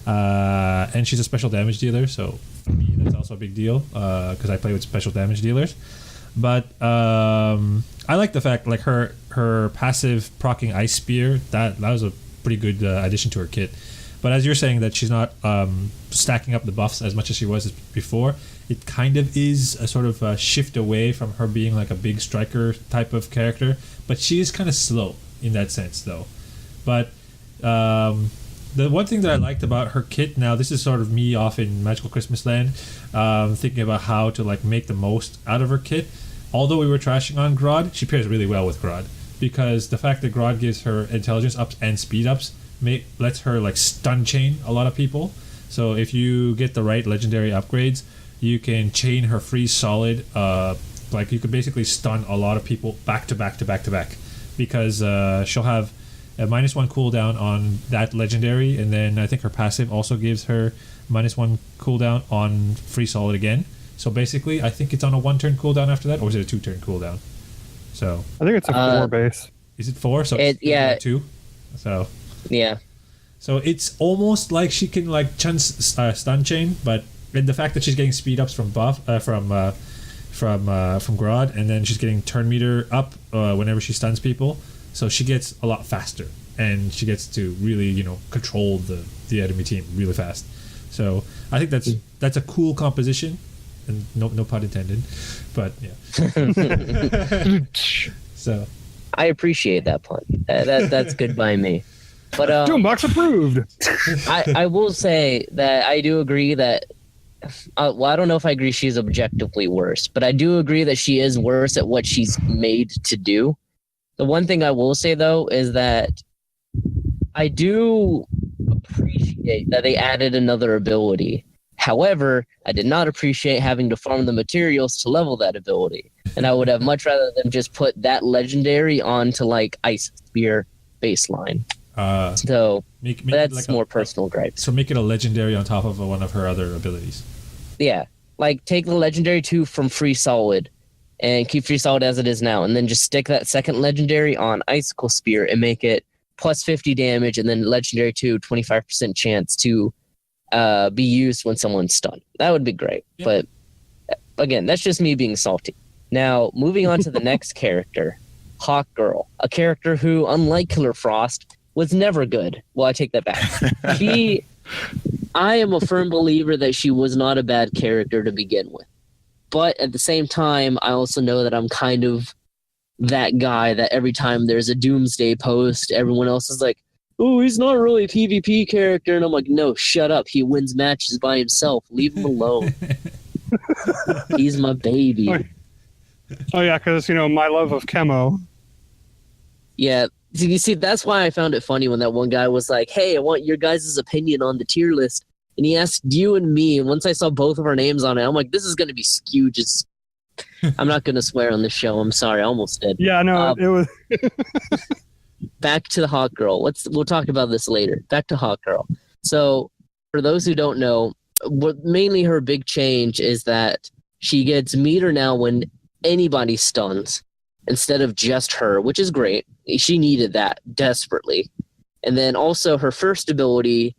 And she's a special damage dealer, so for me that's also a big deal because I play with special damage dealers. But I like the fact, like her passive proccing Ice Spear, that was a pretty good addition to her kit. But as you're saying that she's not stacking up the buffs as much as she was before, it kind of is a sort of a shift away from her being like a big striker type of character. But she is kind of slow in that sense, though. But the one thing that I liked about her kit, now this is sort of me off in Magical Christmas Land, thinking about how to like make the most out of her kit. Although we were trashing on Grodd, she pairs really well with Grodd, because the fact that Grodd gives her intelligence ups and speed ups lets her like stun chain a lot of people. So if you get the right legendary upgrades, you can chain her freeze solid. Like you could basically stun a lot of people back to back to back to back, because she'll have a -1 cooldown on that legendary, and then I think her passive also gives her -1 cooldown on free solid again. So basically, I think it's on a 1-turn cooldown after that, or is it a 2-turn cooldown? So I think it's a 4 base. is it 4? So yeah. 2. So Yeah. so it's almost like she can like stun chain, but the fact that she's getting speed ups from from Grodd, and then she's getting turn meter up whenever she stuns people, so she gets a lot faster, and she gets to really control the enemy team really fast. So I think that's a cool composition, and no pun intended, but yeah. So I appreciate that pun. That's good by me. But Doombox approved. I will say that I do agree that. Well, I don't know if I agree she's objectively worse, but I do agree that she is worse at what she's made to do. The one thing I will say, though, is that I do appreciate that they added another ability. However, I did not appreciate having to farm the materials to level that ability. And I would have much rather them just put that legendary onto, like, Ice Spear baseline. So that's like more personal gripes. So make it a legendary on top of one of her other abilities. Yeah, like take the legendary 2 from Free Solid and keep Free Solid as it is now, and then just stick that second legendary on Icicle Spear and make it plus 50 damage, and then legendary 2, 25% chance to be used when someone's stunned. That would be great. Yeah. But again, that's just me being salty. Now, moving on to the next character, Hawkgirl, a character who, unlike Killer Frost, was never good. Well, I take that back. I am a firm believer that she was not a bad character to begin with. But at the same time, I also know that I'm kind of that guy that every time there's a Doomsday post, everyone else is like, oh, he's not really a PvP character. And I'm like, no, shut up. He wins matches by himself. Leave him alone. He's my baby. Oh, yeah, because, my love of Chemo. Yeah. You see, that's why I found it funny when that one guy was like, hey, I want your guys' opinion on the tier list. And he asked you and me, and once I saw both of our names on it, I'm like, this is going to be skewed. I'm not going to swear on this show. I'm sorry. I almost did. Yeah, no, it was... Back to the Hawkgirl. We'll talk about this later. Back to Hawkgirl. So, for those who don't know, mainly her big change is that she gets meter now when anybody stuns, instead of just her, which is great. She needed that desperately. And then also her first ability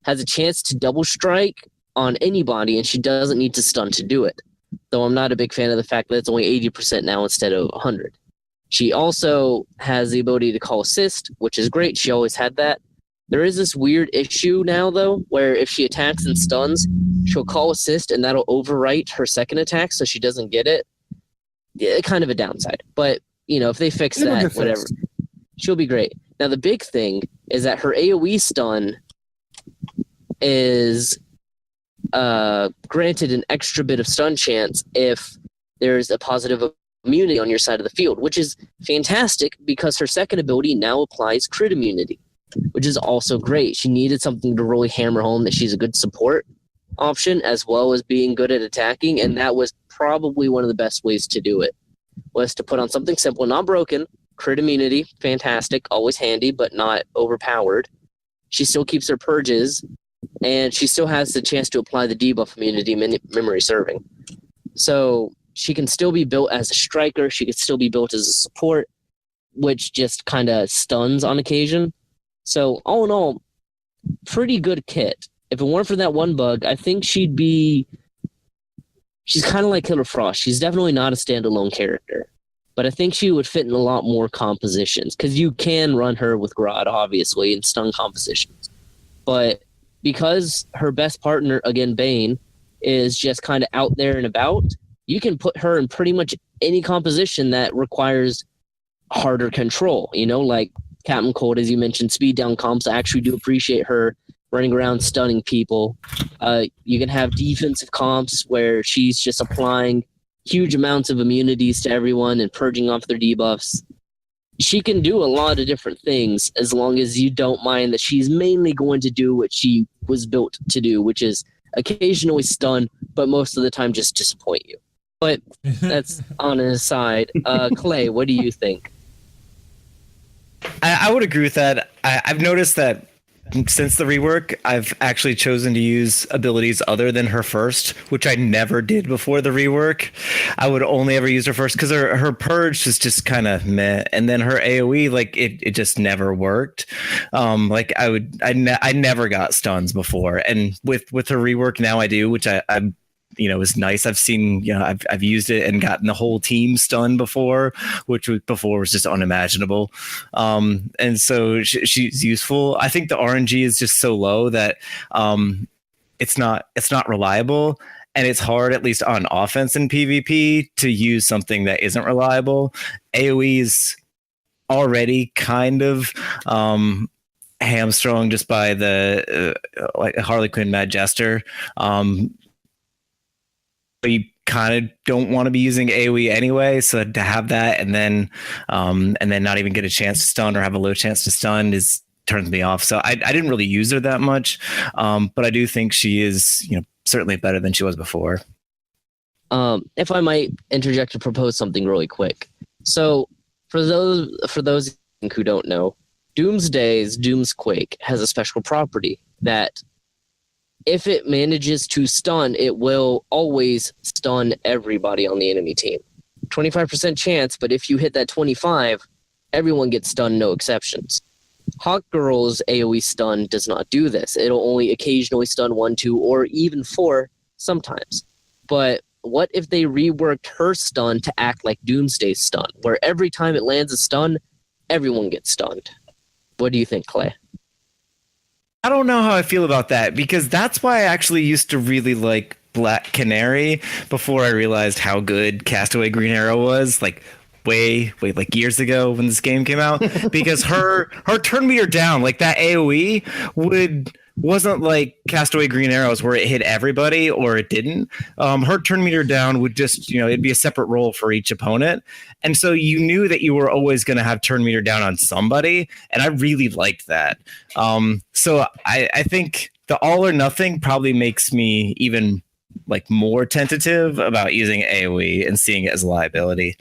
has a chance to double strike on anybody, and she doesn't need to stun to do it. Though I'm not a big fan of the fact that it's only 80% now instead of 100. She also has the ability to call assist, which is great. She always had that. There is this weird issue now, though, where if she attacks and stuns, she'll call assist, and that'll overwrite her second attack, so she doesn't get it. Yeah, kind of a downside. But, if they fix that, whatever. She'll be great. Now, the big thing is that her AoE stun is granted an extra bit of stun chance if there's a positive immunity on your side of the field, which is fantastic because her second ability now applies crit immunity, which is also great. She needed something to really hammer home that she's a good support option as well as being good at attacking, and that was probably one of the best ways to do it, was to put on something simple, not broken, crit immunity, fantastic, always handy, but not overpowered. She still keeps her purges, and she still has the chance to apply the debuff immunity memory serving. So she can still be built as a striker, she can still be built as a support, which just kind of stuns on occasion. So all in all, pretty good kit. If it weren't for that one bug, I think she's kind of like Killer Frost. She's definitely not a standalone character, but I think she would fit in a lot more compositions because you can run her with Grodd, obviously, in stun compositions. But because her best partner, again, Bane, is just kind of out there and about, you can put her in pretty much any composition that requires harder control, like Captain Cold, as you mentioned, speed down comps. I actually do appreciate her running around stunning people. You can have defensive comps where she's just applying huge amounts of immunities to everyone and purging off their debuffs. She can do a lot of different things as long as you don't mind that she's mainly going to do what she was built to do, which is occasionally stun, but most of the time just disappoint you. But that's on an aside. Clay, what do you think? I would agree with that. I've noticed that since the rework, I've actually chosen to use abilities other than her first, which I never did before the rework. I would only ever use her first because her purge is just kind of meh, and then her AOE, like it just never worked. I never got stuns before, and with her rework now I do, which I'm is nice. I've seen, I've used it and gotten the whole team stunned before, which before was just unimaginable. And so she's useful. I think the RNG is just so low that it's not reliable, and it's hard, at least on offense in PvP, to use something that isn't reliable. AoE is already kind of hamstrung just by the like Harley Quinn Mad Jester. But you kind of don't want to be using AoE anyway, so to have that and then not even get a chance to stun or have a low chance to stun turns me off. So I didn't really use her that much, but I do think she is certainly better than she was before. If I might interject to propose something really quick. So for those who don't know, Doomsday's Doomsquake has a special property that if it manages to stun, it will always stun everybody on the enemy team. 25% chance, but if you hit that 25, everyone gets stunned, no exceptions. Hawkgirl's AoE stun does not do this. It'll only occasionally stun 1, 2, or even 4 sometimes. But what if they reworked her stun to act like Doomsday's stun, where every time it lands a stun, everyone gets stunned? What do you think, Clay? I don't know how I feel about that, because that's why I actually used to really like Black Canary before I realized how good Castaway Green Arrow was, like way like years ago when this game came out, because her turn meter down, like that AoE wasn't like Castaway Green Arrows where it hit everybody or it didn't. Her turn meter down would just, it'd be a separate roll for each opponent. And so you knew that you were always going to have turn meter down on somebody. And I really liked that. So I think the all or nothing probably makes me even like more tentative about using AoE and seeing it as a liability.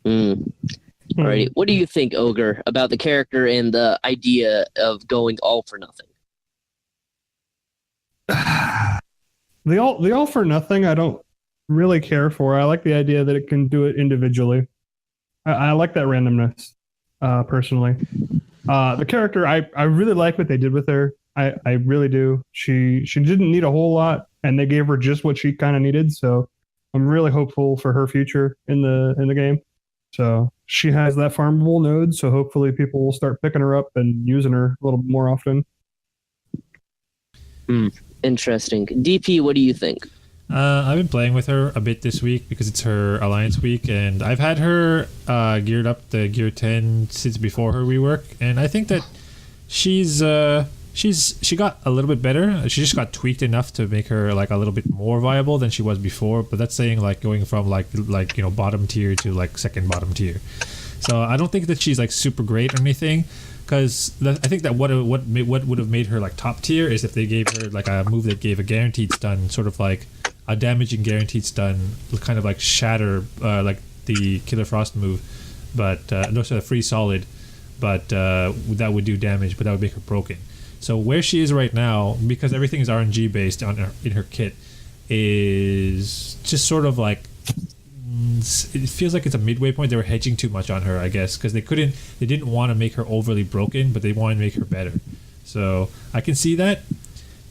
Alrighty. What do you think, Ogre, about the character and the idea of going all for nothing? The all for nothing, I don't really care for. I like the idea that it can do it individually. I like that randomness, personally. The character, I really like what they did with her. I really do. She didn't need a whole lot, and they gave her just what she kind of needed. So I'm really hopeful for her future in the game. So she has that farmable node, so hopefully people will start picking her up and using her a little more often. Interesting. DP, what do you think? I've been playing with her a bit this week because it's her Alliance week, and I've had her geared up to Gear 10 since before her rework, and I think that she's she got a little bit better. She just got tweaked enough to make her like a little bit more viable than she was before. But that's saying like going from like bottom tier to like second bottom tier. So I don't think that she's like super great or anything. Because I think that what would have made her like top tier is if they gave her like a move that gave a guaranteed stun, sort of like a damaging guaranteed stun, kind of like shatter, like the Killer Frost move, but no, so free solid, but that would do damage, but that would make her broken. So where she is right now, because everything is RNG based in her kit, is just sort of like, it feels like it's a midway point. They were hedging too much on her, I guess, because they didn't want to make her overly broken, but they wanted to make her better. So I can see that.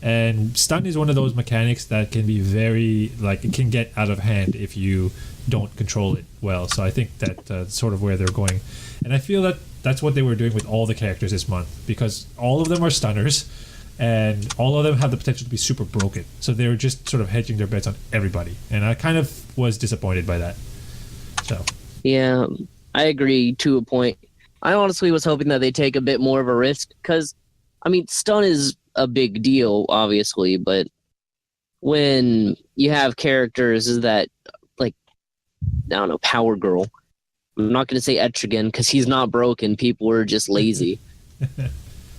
And stun is one of those mechanics that can be very, like, it can get out of hand if you don't control it well. So I think that's sort of where they're going. And I feel that that's what they were doing with all the characters this month, because all of them are stunners and all of them have the potential to be super broken. So they were just sort of hedging their bets on everybody. And I kind of was disappointed by that. So Yeah, I agree to a point. I honestly was hoping that they take a bit more of a risk because, I mean, stun is a big deal, obviously, but when you have characters that, like, I don't know, Power Girl. I'm not going to say Etrigan because he's not broken. People are just lazy.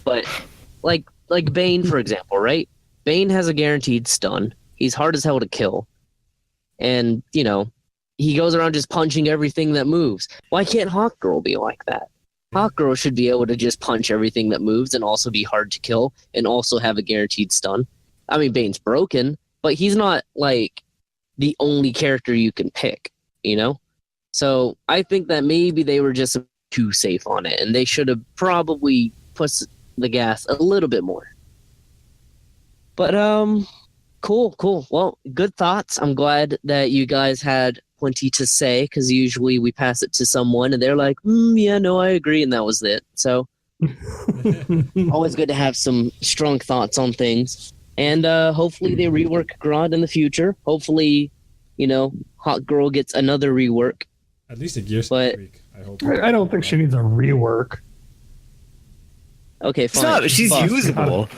But like Bane, for example, right? Bane has a guaranteed stun. He's hard as hell to kill. And, you know, he goes around just punching everything that moves. Why can't Hawkgirl be like that? Hawkgirl should be able to just punch everything that moves and also be hard to kill and also have a guaranteed stun. I mean, Bane's broken, but he's not, like, the only character you can pick, you know? So I think that maybe they were just too safe on it, and they should have probably pushed the gas a little bit more. But cool. Well, good thoughts. I'm glad that you guys had plenty to say, because usually we pass it to someone and they're like, yeah, no, I agree, and that was it. So always good to have some strong thoughts on things. And hopefully they rework Grodd in the future. Hopefully, you know, Hawkgirl gets another rework. at least a gear But- streak, I hope. I don't think she needs a rework. Okay, fine. Stop, she's Buff. usable.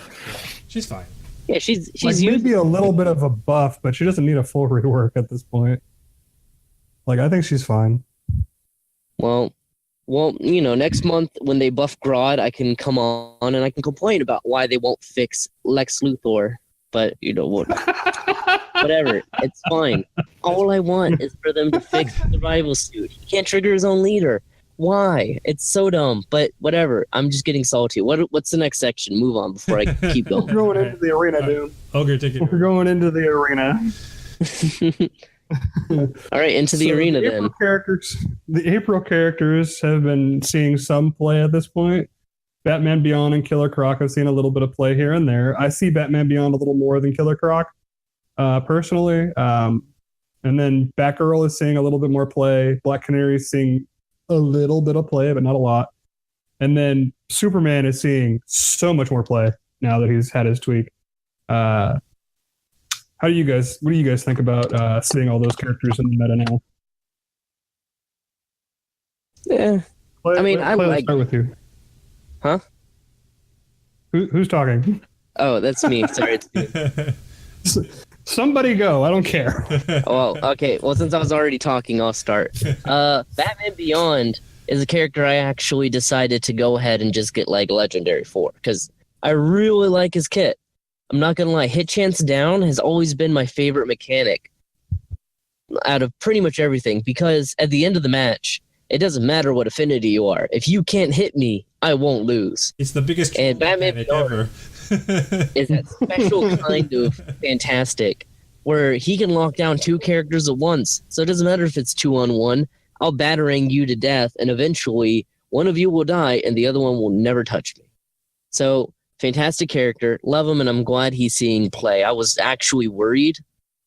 She's fine. Yeah, she's Like, maybe a little bit of a buff, but she doesn't need a full rework at this point. Like, I think she's fine. Well, you know, next month when they buff Grodd, I can come on and I can complain about why they won't fix Lex Luthor. But, you know, whatever. It's fine. All I want is for them to fix the rival suit. He can't trigger his own leader. Why? It's so dumb. But whatever. I'm just getting salty. What's the next section? Move on before I keep We're going. going into the arena, dude. Ogre, take it. We're going into the arena. All right, into the So arena the then. The April characters have been seeing some play at this point. Batman Beyond and Killer Croc have seen a little bit of play here and there. I see Batman Beyond a little more than Killer Croc, personally. And then Batgirl is seeing a little bit more play. Black Canary is seeing a little bit of play, but not a lot. And then Superman is seeing so much more play now that he's had his tweak. What do you guys think about seeing all those characters in the meta now? Yeah. I mean, I let's like- start with you. Huh? Who's talking? Oh, that's me. Sorry. It's me. Somebody go. I don't care. Well, okay. Well, since I was already talking, I'll start. Batman Beyond is a character I actually decided to go ahead and just get like Legendary for because I really like his kit. I'm not gonna lie, hit chance down has always been my favorite mechanic out of pretty much everything because at the end of the match, it doesn't matter what affinity you are. If you can't hit me, I won't lose. It's the biggest And Batman mechanic Beyond ever. is that special kind of fantastic where he can lock down two characters at once. So it doesn't matter if it's 2-on-1. I'll batarang you to death, and eventually one of you will die, and the other one will never touch me. So fantastic character, love him, and I'm glad he's seeing play. I was actually worried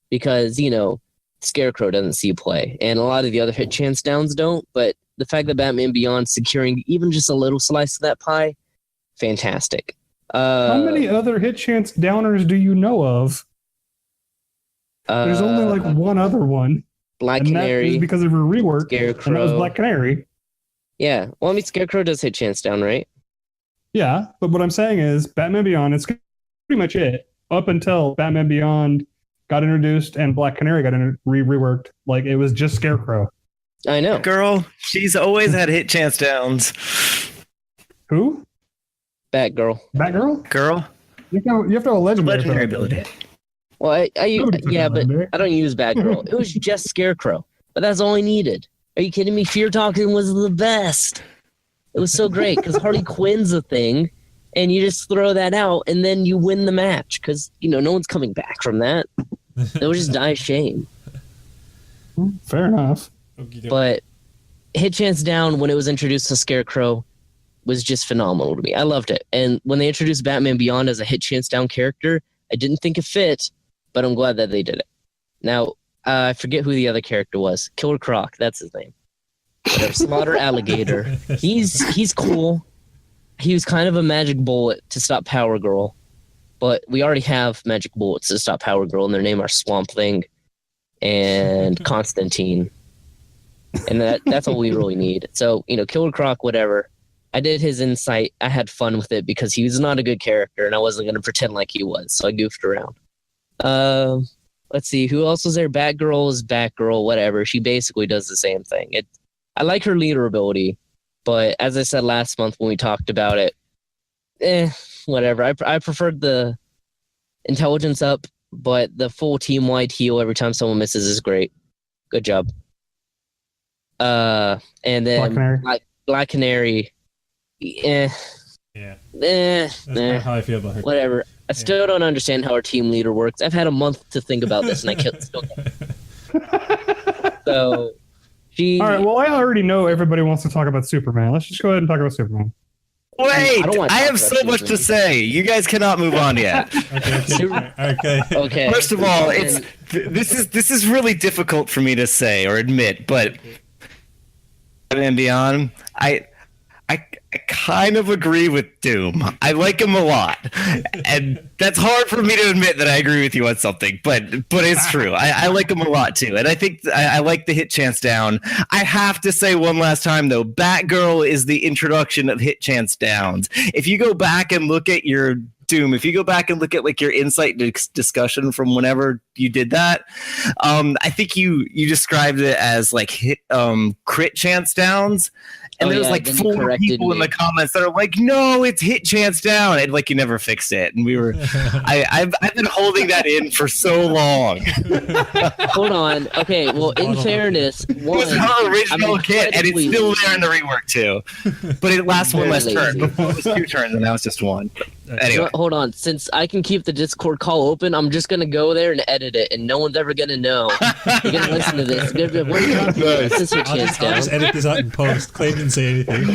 because, you know, Scarecrow doesn't see play, and a lot of the other hit chance downs don't. But the fact that Batman Beyond securing even just a little slice of that pie, fantastic. How many other hit chance downers do you know of? There's only like one other one. Black and that Canary, is because of her rework. And that was Scarecrow. Black Canary. Yeah, well, I mean, Scarecrow does hit chance down, right? Yeah, but what I'm saying is Batman Beyond is pretty much it up until Batman Beyond got introduced and Black Canary got reworked. Like it was just Scarecrow. I know. Girl, she's always had hit chance downs. Who? Batgirl. Batgirl? Girl, You have to have a legendary, legendary ability. Well, Nobody took yeah, that but legendary. I don't use Batgirl. It was just Scarecrow, but that's all I needed. Are you kidding me? Fear Talking was the best. It was so great because Harley Quinn's a thing, and you just throw that out, and then you win the match because no one's coming back from that. That was just die of shame. Fair enough. But Hit Chance Down, when it was introduced to Scarecrow, was just phenomenal to me. I loved it. And when they introduced Batman Beyond as a Hit Chance Down character, I didn't think it fit, but I'm glad that they did it. Now, I forget who the other character was. Killer Croc, that's his name. Whatever, Slaughter Alligator. He's cool. He was kind of a magic bullet to stop Power Girl, but we already have magic bullets to stop Power Girl, and their name are Swamp Thing and Constantine. And that's all we really need. So, Killer Croc, whatever. I did his insight. I had fun with it because he was not a good character, and I wasn't going to pretend like he was, so I goofed around. Let's see. Who else was there? Batgirl is Batgirl, whatever. She basically does the same thing. I like her leader ability, but as I said last month when we talked about it, whatever. I preferred the intelligence up, but the full team-wide heal every time someone misses is great. Good job. And then Black Canary. Yeah. That's kind of how I feel about her. Whatever. I still don't understand how our team leader works. I've had a month to think about this, and I still can't. So she. All right. Well, I already know everybody wants to talk about Superman. Let's just go ahead and talk about Superman. Wait, don't wanna I talk have about so much to Superman. say. You guys cannot move on yet. Okay. Okay. First of all, this is really difficult for me to say or admit, but Batman Beyond, I kind of agree with Doom. I like him a lot, and that's hard for me to admit that I agree with you on something. But it's true. I like him a lot too, and I think I like the hit chance down. I have to say one last time though, Batgirl is the introduction of hit chance downs. If you go back and look at your Doom, if you go back and look at like your insight discussion from whenever you did that, I think you described it as like hit crit chance downs. And there's like 4 people in the comments that are like, "No, it's hit chance down," and like you never fixed it. And we were, I've been holding that in for so long. Hold on. Okay. Well, in fairness, It was her original kit, and it's still there in the rework too. But it lasts one less turn. Before it was 2 turns, and now it's just 1. Anyway, hold on. Since I can keep the Discord call open, I'm just gonna go there and edit it, and no one's ever gonna know. You're gonna listen to this. You're gonna be like, "What are you talking about? This is hit I'll chance just down." edit this out in post. Clay didn't say anything.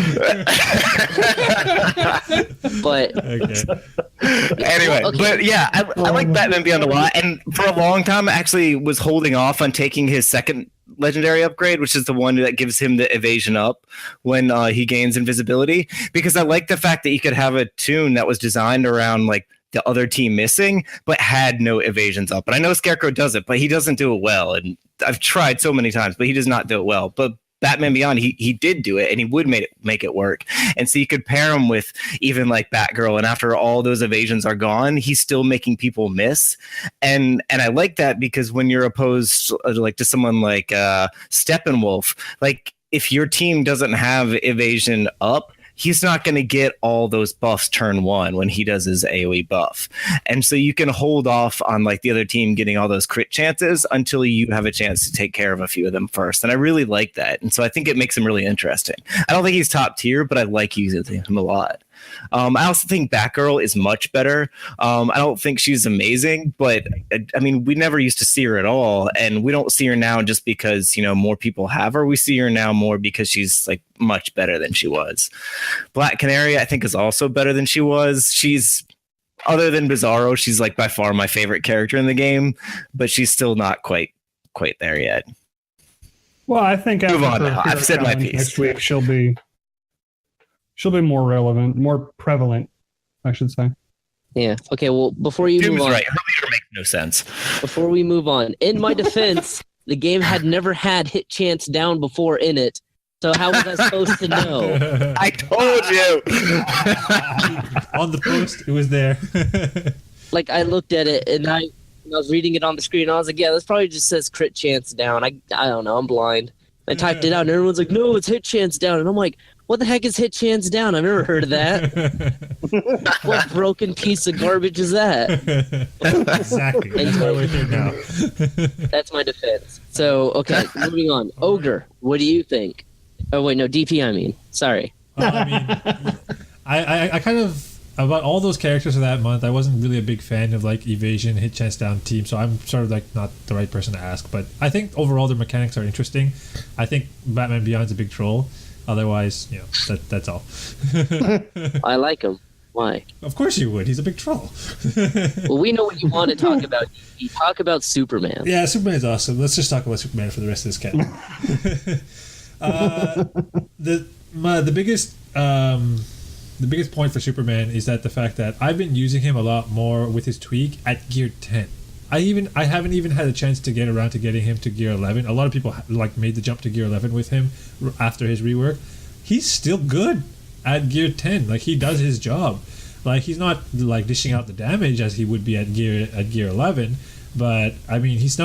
But Okay. anyway, Okay. but yeah, I like Batman Beyond a lot, and for a long time, I actually was holding off on taking his second legendary upgrade, which is the one that gives him the evasion up when he gains invisibility, because I like the fact that you could have a tune that was designed around like the other team missing, but had no evasions up. And I know Scarecrow does it, but he doesn't do it well. And I've tried so many times, but he does not do it well. But Batman Beyond, he did do it, and he would make it work. And so you could pair him with even like Batgirl, and after all those evasions are gone, he's still making people miss. And I like that because when you're opposed like to someone like Steppenwolf, like if your team doesn't have evasion up, he's not going to get all those buffs turn 1 when he does his AoE buff. And so you can hold off on like the other team getting all those crit chances until you have a chance to take care of a few of them first. And I really like that. And so I think it makes him really interesting. I don't think he's top tier, but I like using him a lot. I also think Batgirl is much better. I don't think she's amazing, but I mean, we never used to see her at all, and we don't see her now just because more people have her. We see her now more because she's like much better than she was. Black Canary, I think, is also better than she was. She's, other than Bizarro, she's like by far my favorite character in the game, but she's still not quite there yet. Well, I think Move after on now. I've said my piece. next week she'll be more relevant, more prevalent, I should say. yeah. Okay. Well, before you Doom's move on, right. Her leader makes no sense. before we move on, in my defense, the game had never had hit chance down before in it, So how was I supposed to know? I told you. On the post, it was there. Like, I looked at it, and I was reading it on the screen, and I was like, yeah, this probably just says crit chance down. I don't know, I'm blind. I typed it out, and everyone's like, no, it's hit chance down. And I'm like, what the heck is hit chance down? I've never heard of that. What broken piece of garbage is that? Exactly. That's why we're here now. That's my defense. So, okay, moving on. Ogre, what do you think? Oh, wait, no, DP, I mean. Sorry. I mean, I kind of, about all those characters of that month, I wasn't really a big fan of like evasion, hit chance down team, so I'm sort of like not the right person to ask. But I think overall their mechanics are interesting. I think Batman Beyond's a big troll. Otherwise, that's all. I like him. Why? Of course you would. He's a big troll. Well, we know what you want to talk about. You talk about Superman. Yeah, Superman's awesome. Let's just talk about Superman for the rest of this cat. The biggest point for Superman is that the fact that I've been using him a lot more with his tweak at gear 10. I haven't even had a chance to get around to getting him to gear 11. A lot of people like made the jump to gear 11 with him after his rework. He's still good at gear 10. Like, he does his job. Like, he's not like dishing out the damage as he would be at gear 11, but I mean, his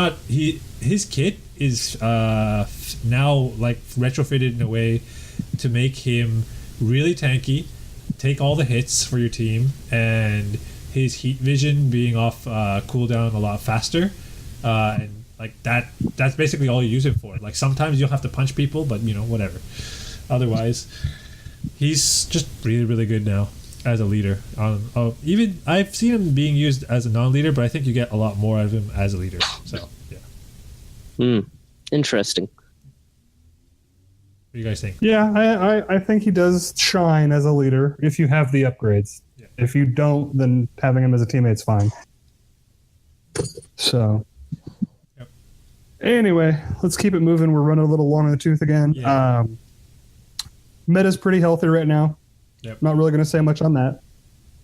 kit is now like retrofitted in a way to make him really tanky, take all the hits for your team, and his heat vision being off cooldown a lot faster, and like that's basically all you use him for. Like, sometimes you'll have to punch people, but whatever. Otherwise, he's just really, really good now as a leader. Even I've seen him being used as a non-leader, but I think you get a lot more out of him as a leader. So yeah. Interesting. What do you guys think? Yeah, I think he does shine as a leader if you have the upgrades. Yeah. If you don't, then having him as a teammate's fine. So, yep. Anyway, let's keep it moving. We're running a little long in the tooth again. Yeah. Meta's pretty healthy right now. Yep. Not really going to say much on that.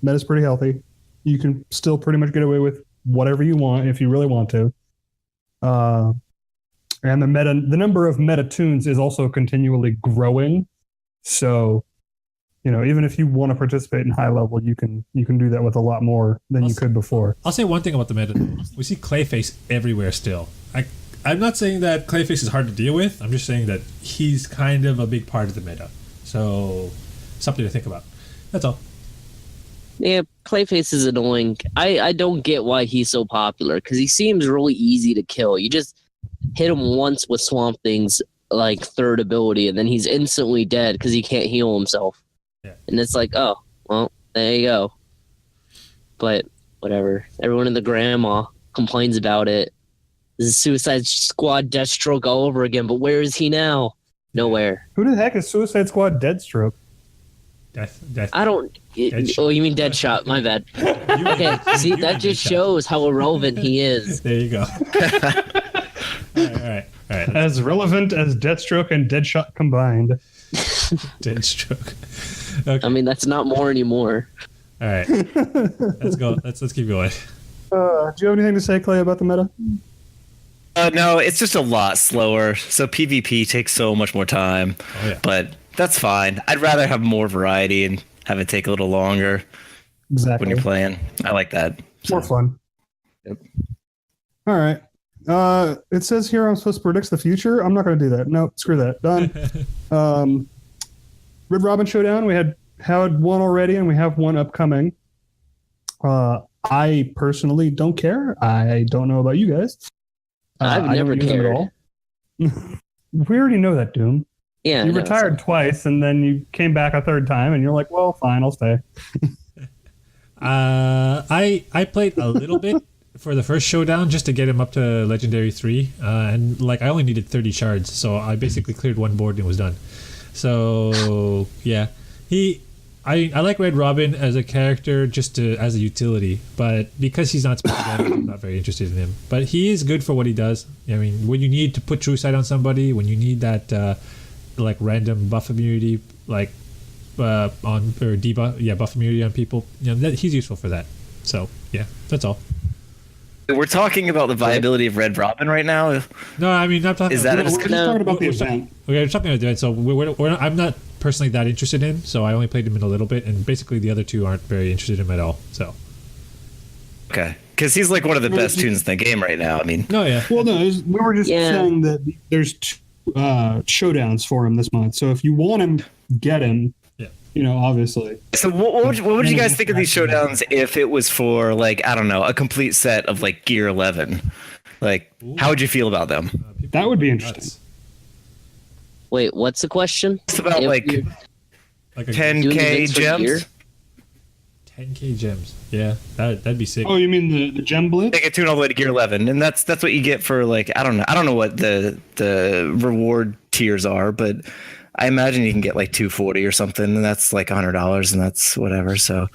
Meta's pretty healthy. You can still pretty much get away with whatever you want if you really want to. And the number of meta tunes is also continually growing. So, even if you want to participate in high level, you can do that with a lot more than you could before. I'll say one thing about the meta. We see Clayface everywhere still. I'm not saying that Clayface is hard to deal with. I'm just saying that he's kind of a big part of the meta. So, something to think about. That's all. Yeah, Clayface is annoying. I don't get why he's so popular, because he seems really easy to kill. You just hit him once with Swamp Thing's like third ability, and then he's instantly dead because he can't heal himself. Yeah. And it's like, oh, well, there you go. But whatever. Everyone in the grandma complains about it. This is Suicide Squad Deathstroke all over again, but where is he now? Nowhere. Who the heck is Suicide Squad Deathstroke? I don't... Oh, you mean Deadshot. My bad. Okay, see, that just shows how irrelevant he is. There you go. All right. As relevant as Deathstroke and Deadshot combined. Deathstroke. Okay. I mean, that's not more anymore. All right. Let's go. Let's keep going. Do you have anything to say, Clay, about the meta? No, it's just a lot slower. So PvP takes so much more time. Oh, yeah. But that's fine. I'd rather have more variety and have it take a little longer. Exactly. When you're playing. I like that. More fun. Yep. All right. It says here I'm supposed to predict the future. I'm not going to do that. No, screw that. Done. Red Robin Showdown. We had one already, and we have one upcoming. I personally don't care. I don't know about you guys. I've never cared at all. We already know that, Doom. Yeah, you retired twice, and then you came back a third time, and you're like, "Well, fine, I'll stay." I played a little bit for the first showdown just to get him up to Legendary 3, and like I only needed 30 shards, so I basically cleared one board and it was done. So yeah, I like Red Robin as a character just as a utility, but because he's not special damage, I'm not very interested in him. But he is good for what he does. I mean, when you need to put True Sight on somebody, when you need that like random buff immunity, like buff immunity on people, that he's useful for that. So yeah, that's all. We're talking about the viability of Red Robin right now. No, I mean, I'm talking. Is that We're a just discussion? talking about the We're event. we're talking about the event, so I'm not personally that interested in. So I only played him in a little bit, and basically the other two aren't very interested in him at all. So. Okay, because he's like one of the best tunes in the game right now. I mean, No, yeah. Well, no, we were just Yeah. saying that there's two showdowns for him this month. So if you want him, get him. Yeah. You know, obviously. so what would you guys think of these showdowns if it was for like, I don't know, a complete set of like Gear 11? Like, how would you feel about them? That would be interesting. Nuts. Wait, what's the question? It's about If like you- Like a 10k events for gear? gems. 10k gems. Yeah, that'd be sick. Oh, you mean the gem blitz? Take a tune all the way to Gear 11, and that's what you get for like, I don't know what the reward tiers are, but I imagine you can get like 240 or something, and that's like $100, and that's whatever. So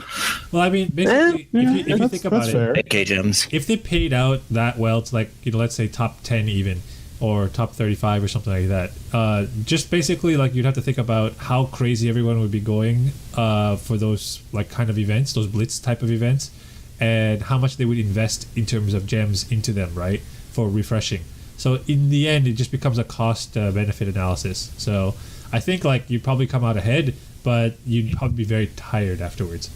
Well, I mean, basically, if you that's think about fair. it, 8k gems. if they paid out that well to like, let's say top 10 even, or top 35 or something like that, just basically like you'd have to think about how crazy everyone would be going for those like kind of events, those blitz type of events, and how much they would invest in terms of gems into them, right, for refreshing. So in the end, it just becomes a cost benefit analysis. So I think like you'd probably come out ahead, but you'd probably be very tired afterwards.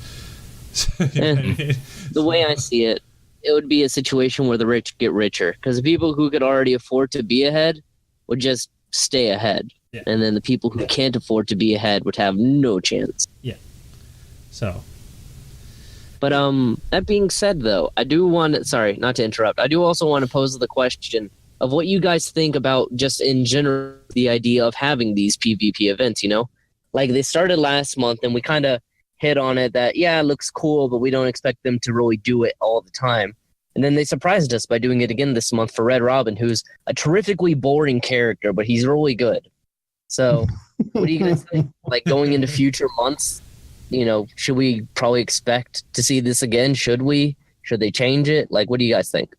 You know what I mean? The way I see it, it would be a situation where the rich get richer because the people who could already afford to be ahead would just stay ahead. Yeah. And then the people who can't afford to be ahead would have no chance. So But that being said, though, I do want sorry, not to interrupt. I do also want to pose the question of what you guys think about just in general the idea of having these PvP events, you know? Like they started last month and we kind of hit on it that, yeah, it looks cool, but we don't expect them to really do it all the time. And then they surprised us by doing it again this month for Red Robin, who's a terrifically boring character, but he's really good. So what do you guys think? Like going into future months, you know, should we probably expect to see this again? Should we? Should they change it? Like, what do you guys think?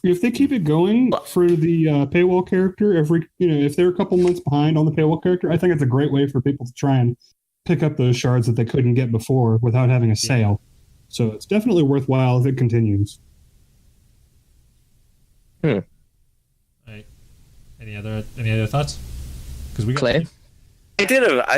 If they keep it going for the paywall character, if they're a couple months behind on the paywall character, I think it's a great way for people to try and pick up those shards that they couldn't get before without having a sale. So it's definitely worthwhile if it continues. right. Any other thoughts? Because we got Clay? I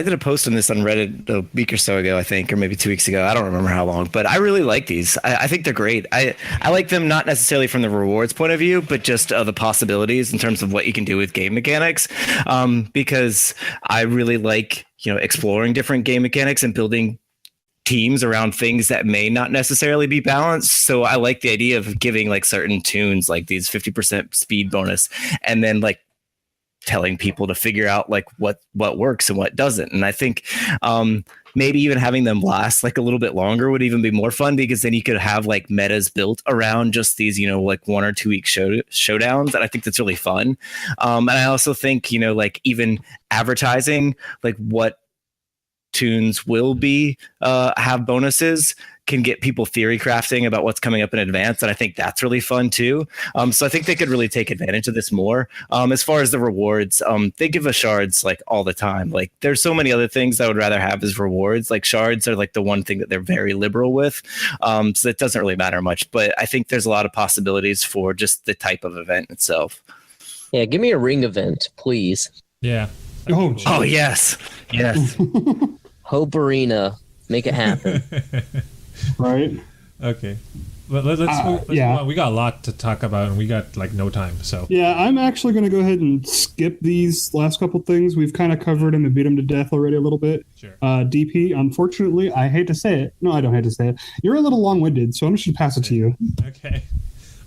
did a post on this on Reddit a week or so ago, I think, or maybe 2 weeks ago. I don't remember how long, but I really like these. I think they're great. I like them not necessarily from the rewards point of view, but just the possibilities in terms of what you can do with game mechanics. Because I really like, exploring different game mechanics and building teams around things that may not necessarily be balanced. So I like the idea of giving like certain tunes, like these 50% speed bonus, and then like telling people to figure out like what works and what doesn't. And I think maybe even having them last like a little bit longer would even be more fun, because then you could have like metas built around just these, like 1 or 2 week showdowns. And I think that's really fun. And I also think, like even advertising like what tunes will be have bonuses can get people theory crafting about what's coming up in advance, and I think that's really fun too. So I think they could really take advantage of this more. As far as the rewards, they give us shards like all the time. Like there's so many other things I would rather have as rewards. Like shards are like the one thing that they're very liberal with, so it doesn't really matter much. But I think there's a lot of possibilities for just the type of event itself. Yeah, give me a ring event, please. Yeah. Oh yes. Hope Arena, make it happen. Right? Okay. Let's move on. We got a lot to talk about, and we got like no time. So Yeah, I'm actually going to go ahead and skip these last couple things. We've kind of covered them and beat them to death already a little bit. Sure. DP, unfortunately, I hate to say it. No, I don't hate to say it. You're a little long-winded, so I'm just going to pass it to you. Okay.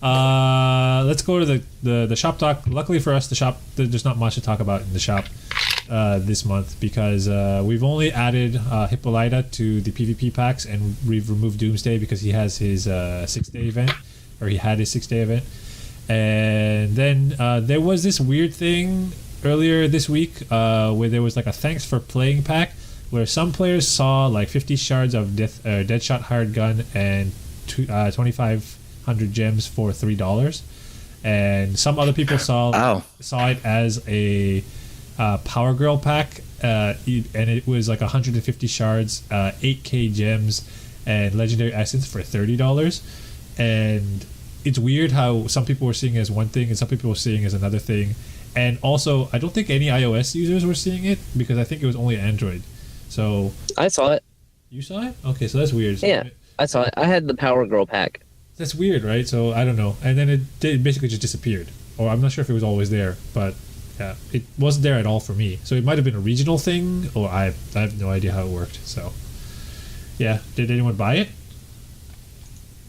Let's go to the shop talk. Luckily for us, the shop, there's not much to talk about in the shop this month, because we've only added Hippolyta to the PvP packs, and we've removed Doomsday because he has his 6-day event, or he had his 6-day event. And then there was this weird thing earlier this week where there was like a thanks for playing pack, where some players saw like 50 shards of Deadshot Hired Gun and 2,500 gems for $3, and some other people saw it as a Power Girl pack, and it was like 150 shards, 8k gems, and legendary essence for $30. and it's weird how some people were seeing it as one thing and some people were seeing it as another thing. And also, I don't think any iOS users were seeing it because I think it was only Android. So I saw it. you saw it? Okay, so that's weird. So Yeah, I saw it. I had the Power Girl pack. that's weird, right? So I don't know. And then it basically just disappeared. Or I'm not sure if it was always there, but yeah, it wasn't there at all for me. So it might have been a regional thing, or I have no idea how it worked. So yeah, did anyone buy it?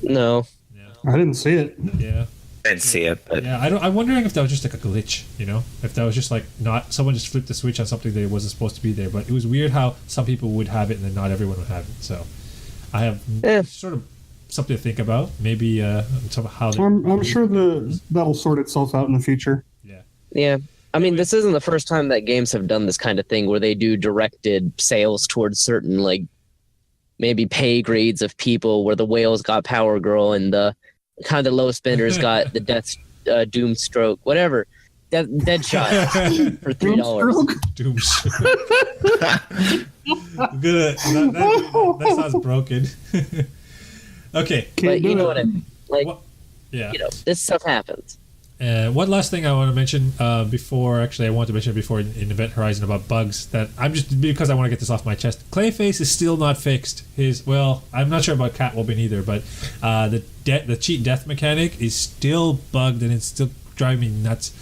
No. I didn't see it. Yeah. I didn't see it, but Yeah, I'm wondering if that was just like a glitch, you know? If that was just like not someone just flipped the switch on something that wasn't supposed to be there. But it was weird how some people would have it and then not everyone would have it. So I have sort of something to think about. Maybe how I'm sure that'll sort itself out in the future. Yeah. Yeah. I mean, this isn't the first time that games have done this kind of thing where they do directed sales towards certain, like, maybe pay grades of people, where the whales got Power Girl and the kind of low spenders got the Death Doom Stroke, whatever. Dead Shot for $3. Doom. That sounds broken. Okay. But you know what I mean? Like, Yeah. you know, this stuff happens. One last thing I want to mention I wanted to mention before in Event Horizon about bugs that because I want to get this off my chest. Clayface is still not fixed. I'm not sure about Catwoman either, but the cheat death mechanic is still bugged and it's still driving me nuts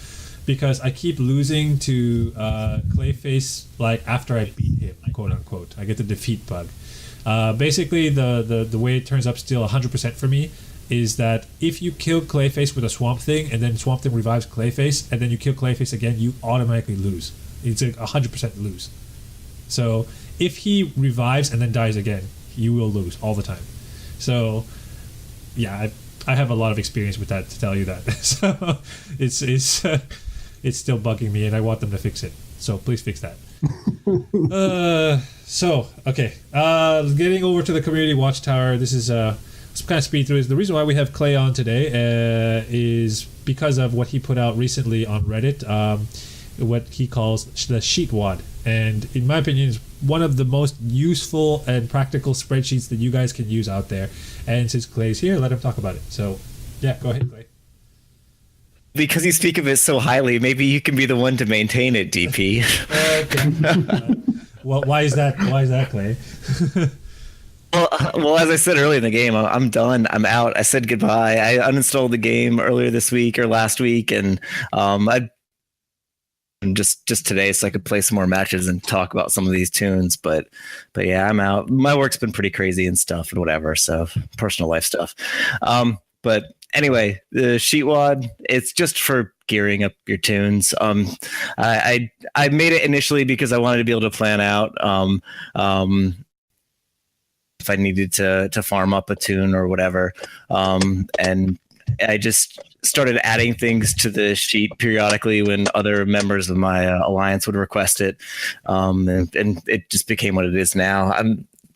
because I keep losing to Clayface like after I beat him, quote unquote. I get the defeat bug. Basically, the way it turns up still 100% for me is that if you kill Clayface with a Swamp Thing and then Swamp Thing revives Clayface and then you kill Clayface again, you automatically lose. It's a 100% lose. So if he revives and then dies again, you will lose all the time. So yeah, I have a lot of experience with that to tell you that. So it's still bugging me and I want them to fix it. So please fix that. Getting over to the community watchtower. This is let's kind of speed through. The reason why we have Clay on today is because of what he put out recently on Reddit, what he calls the sheetwad, and in my opinion, is one of the most useful and practical spreadsheets that you guys can use out there. And since Clay's here, let him talk about it. So, yeah, go ahead, Clay. because you speak of it so highly, maybe you can be the one to maintain it, DP. Okay. Well, why is that? Why is that, Clay? Well, as I said earlier in the game, I'm done. I'm out. I said goodbye. I uninstalled the game earlier this week or last week, and I just today so I could play some more matches and talk about some of these tunes. But yeah, I'm out. My work's been pretty crazy and stuff and whatever. So personal life stuff. But anyway, the sheetwad, it's just for gearing up your tunes. I made it initially because I wanted to be able to plan out if I needed to farm up a tune or whatever. And I just started adding things to the sheet periodically when other members of my alliance would request it. And it just became what it is now.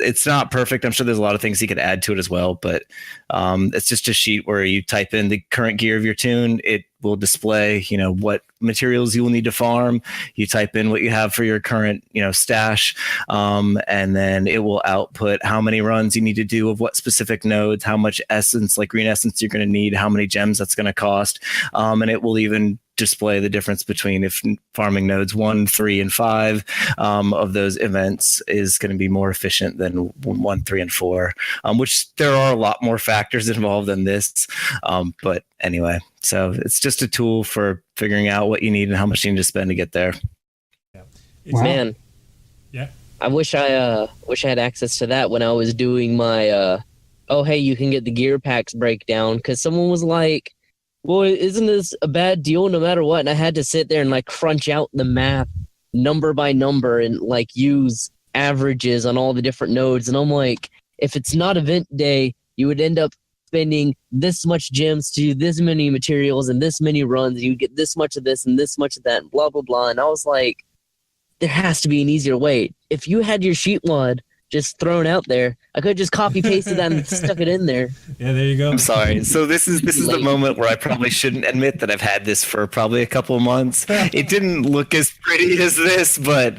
It's not perfect. I'm sure there's a lot of things you could add to it as well, but it's just a sheet where you type in the current gear of your tune. It will display, what materials you will need to farm. You type in what you have for your current, stash, and then it will output how many runs you need to do of what specific nodes, how much essence, like green essence, you're going to need, how many gems that's going to cost, and it will even display the difference between if farming nodes 1, 3, and 5 of those events is going to be more efficient than 1, 3, and 4, which there are a lot more factors involved than this. But anyway, so it's just a tool for figuring out what you need and how much you need to spend to get there. Yeah. Man, Yeah. I wish I had access to that when I was doing my hey, you can get the gear packs breakdown, because someone was like, well, isn't this a bad deal no matter what? And I had to sit there and like crunch out the math number by number and like use averages on all the different nodes. And I'm like, if it's not event day, you would end up spending this much gems to do this many materials and this many runs. You get this much of this and this much of that and blah, blah, blah. And I was like, there has to be an easier way. If you had your sheetwad just thrown out there, I could have just copy pasted that and stuck it in there. Yeah, there you go. I'm sorry. So this is the moment where I probably shouldn't admit that I've had this for probably a couple of months. It didn't look as pretty as this, but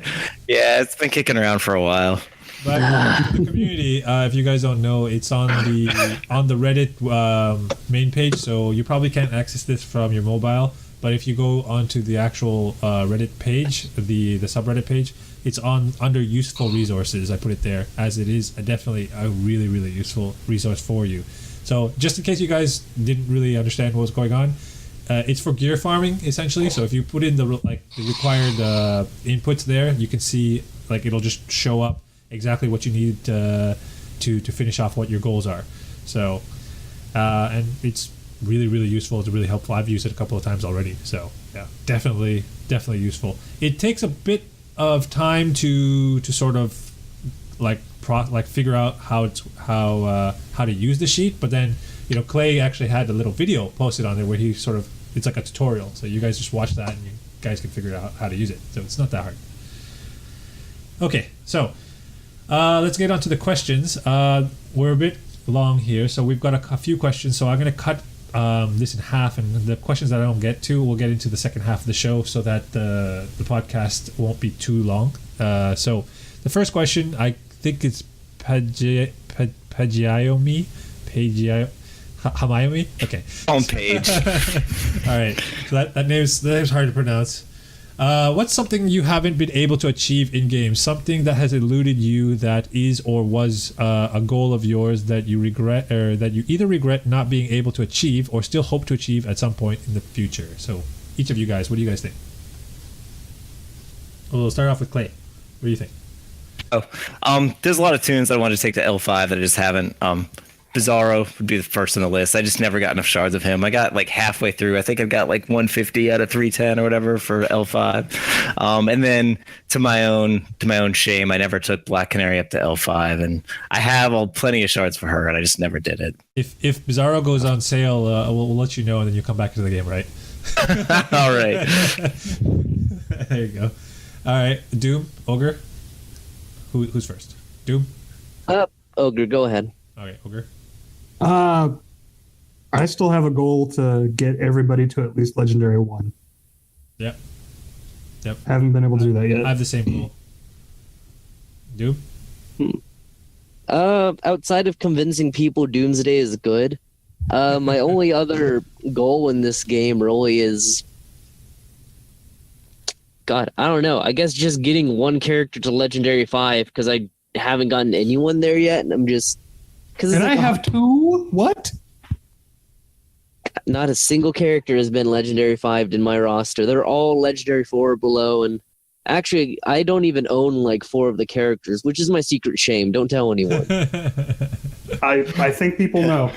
yeah, it's been kicking around for a while. But the community, if you guys don't know, it's on the Reddit main page, so you probably can't access this from your mobile. But if you go onto the actual Reddit page, the subreddit page, it's under useful resources. I put it there, as it is definitely a really, really useful resource for you. So just in case you guys didn't really understand what was going on, it's for gear farming essentially. So if you put in the required inputs there, you can see it'll just show up exactly what you need to finish off what your goals are. So and it's really, really useful. It's really helpful. I've used it a couple of times already. So yeah, definitely useful. It takes a bit of time to sort of figure out how to use the sheet, but then Clay actually had a little video posted on there where he sort of, it's like a tutorial, so you guys just watch that and you guys can figure out how to use it. So it's not that hard. Okay, so let's get on to the questions. We're a bit long here, so we've got a few questions, so I'm going to cut this in half, and the questions that I don't get to, we'll get into the second half of the show so that the podcast won't be too long. So the first question, I think it's Hamayomi. Okay. On page. All right. So that name's hard to pronounce. What's something you haven't been able to achieve in game? Something that has eluded you that is or was a goal of yours that you regret, or that you either regret not being able to achieve or still hope to achieve at some point in the future. So each of you guys, what do you guys think? Well, we'll start off with Clay. What do you think? There's a lot of tunes I wanted to take to L5 that I just haven't. Bizarro would be the first on the list. I just never got enough shards of him. I got halfway through. I think I've got 150 out of 310 or whatever for L5. And then to my own shame, I never took Black Canary up to L5, and I have plenty of shards for her, and I just never did it. If Bizarro goes on sale, we'll let you know, and then you come back to the game, right? All right. There you go. All right, Doom, Ogre. Who's first? Doom? Ogre, go ahead. Okay, Ogre. I still have a goal to get everybody to at least Legendary 1. Yep. Haven't been able to do that yet. I have the same goal. Doom? Outside of convincing people Doomsday is good, my only other goal in this game really is, God, I don't know. I guess just getting one character to Legendary 5, because I haven't gotten anyone there yet, and I'm just... And I have 2? What? Not a single character has been Legendary 5'd in my roster. They're all Legendary 4 or below, and actually, I don't even own 4 of the characters, which is my secret shame. Don't tell anyone. I think people know.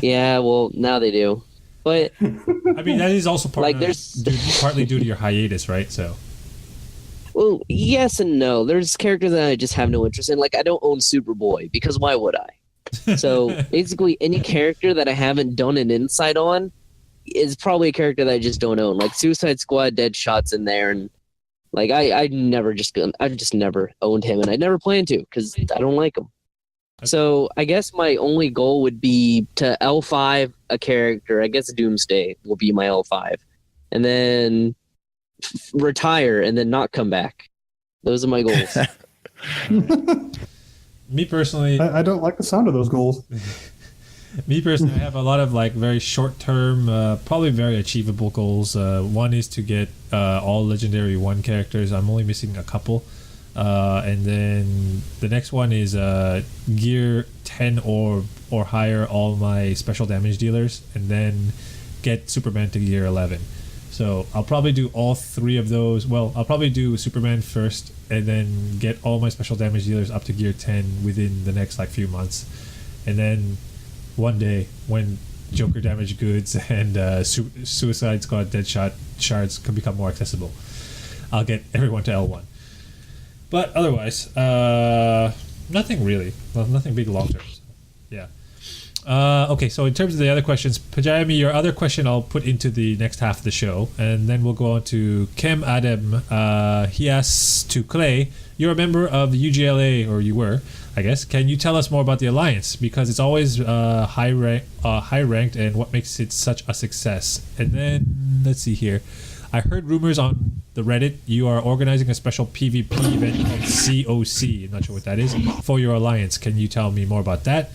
Yeah, well, now they do. But I mean, that is also partly due to your hiatus, right? So. Well, yes and no. There's characters that I just have no interest in. I don't own Superboy, because why would I? So basically, any character that I haven't done an insight on is probably a character that I just don't own. Suicide Squad, Deadshot's in there, and I've just never owned him, and I never plan to because I don't like him. So I guess my only goal would be to L5 a character. I guess Doomsday will be my L5, and then retire and then not come back. Those are my goals. Me personally, I don't like the sound of those goals. Me personally, I have a lot of very short-term, probably very achievable goals. One is to get all Legendary 1 characters. I'm only missing a couple. And then the next one is gear 10 or higher all my special damage dealers, and then get Superman to gear 11. So I'll probably do all 3 of those. Well, I'll probably do Superman first, and then get all my special damage dealers up to gear 10 within the next few months. And then one day, when Joker damage goods and Suicide Squad Deadshot shards can become more accessible, I'll get everyone to L1. But otherwise, nothing really. Well, nothing big long term. Yeah. Okay, so in terms of the other questions, Pajayami, your other question I'll put into the next half of the show, and then we'll go on to Kim Adam. He asks to Clay, you're a member of the UJLA, or you were, I guess. Can you tell us more about the Alliance? Because it's always high ranked, and what makes it such a success? And then, let's see here. I heard rumors on the Reddit you are organizing a special PvP event called COC. I'm not sure what that is for your alliance. Can you tell me more about that?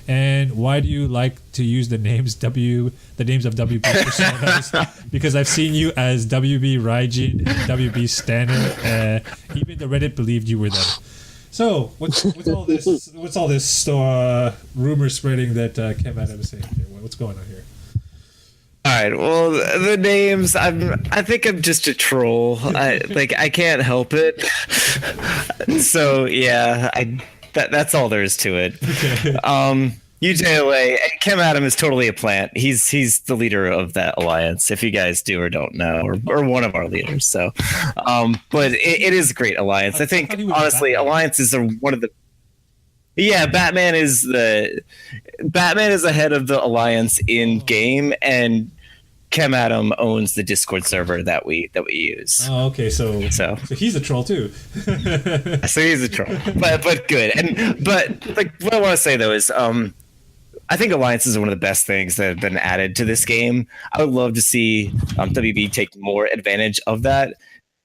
And why do you like to use the names of WB personas? Because I've seen you as WB Raijin and WB Stanner. Even the Reddit believed you were them. So what's all this? What's all this rumor spreading that Chem Adam is saying here? What's going on here? All right. Well, the names. I think I'm just a troll. I can't help it. So yeah, that's all there is to it. Okay. UJLA, Chem Adam is totally a plant. He's the leader of that alliance, if you guys do or don't know, or one of our leaders. So, but it is a great alliance. I think honestly, alliances are one of the. Yeah, Batman is ahead of the alliance in game, and Chem Adam owns the Discord server that we use. Oh, okay. So he's a troll too. So he's a troll, but good. But like what I want to say though is, I think alliances are one of the best things that have been added to this game. I would love to see WB take more advantage of that,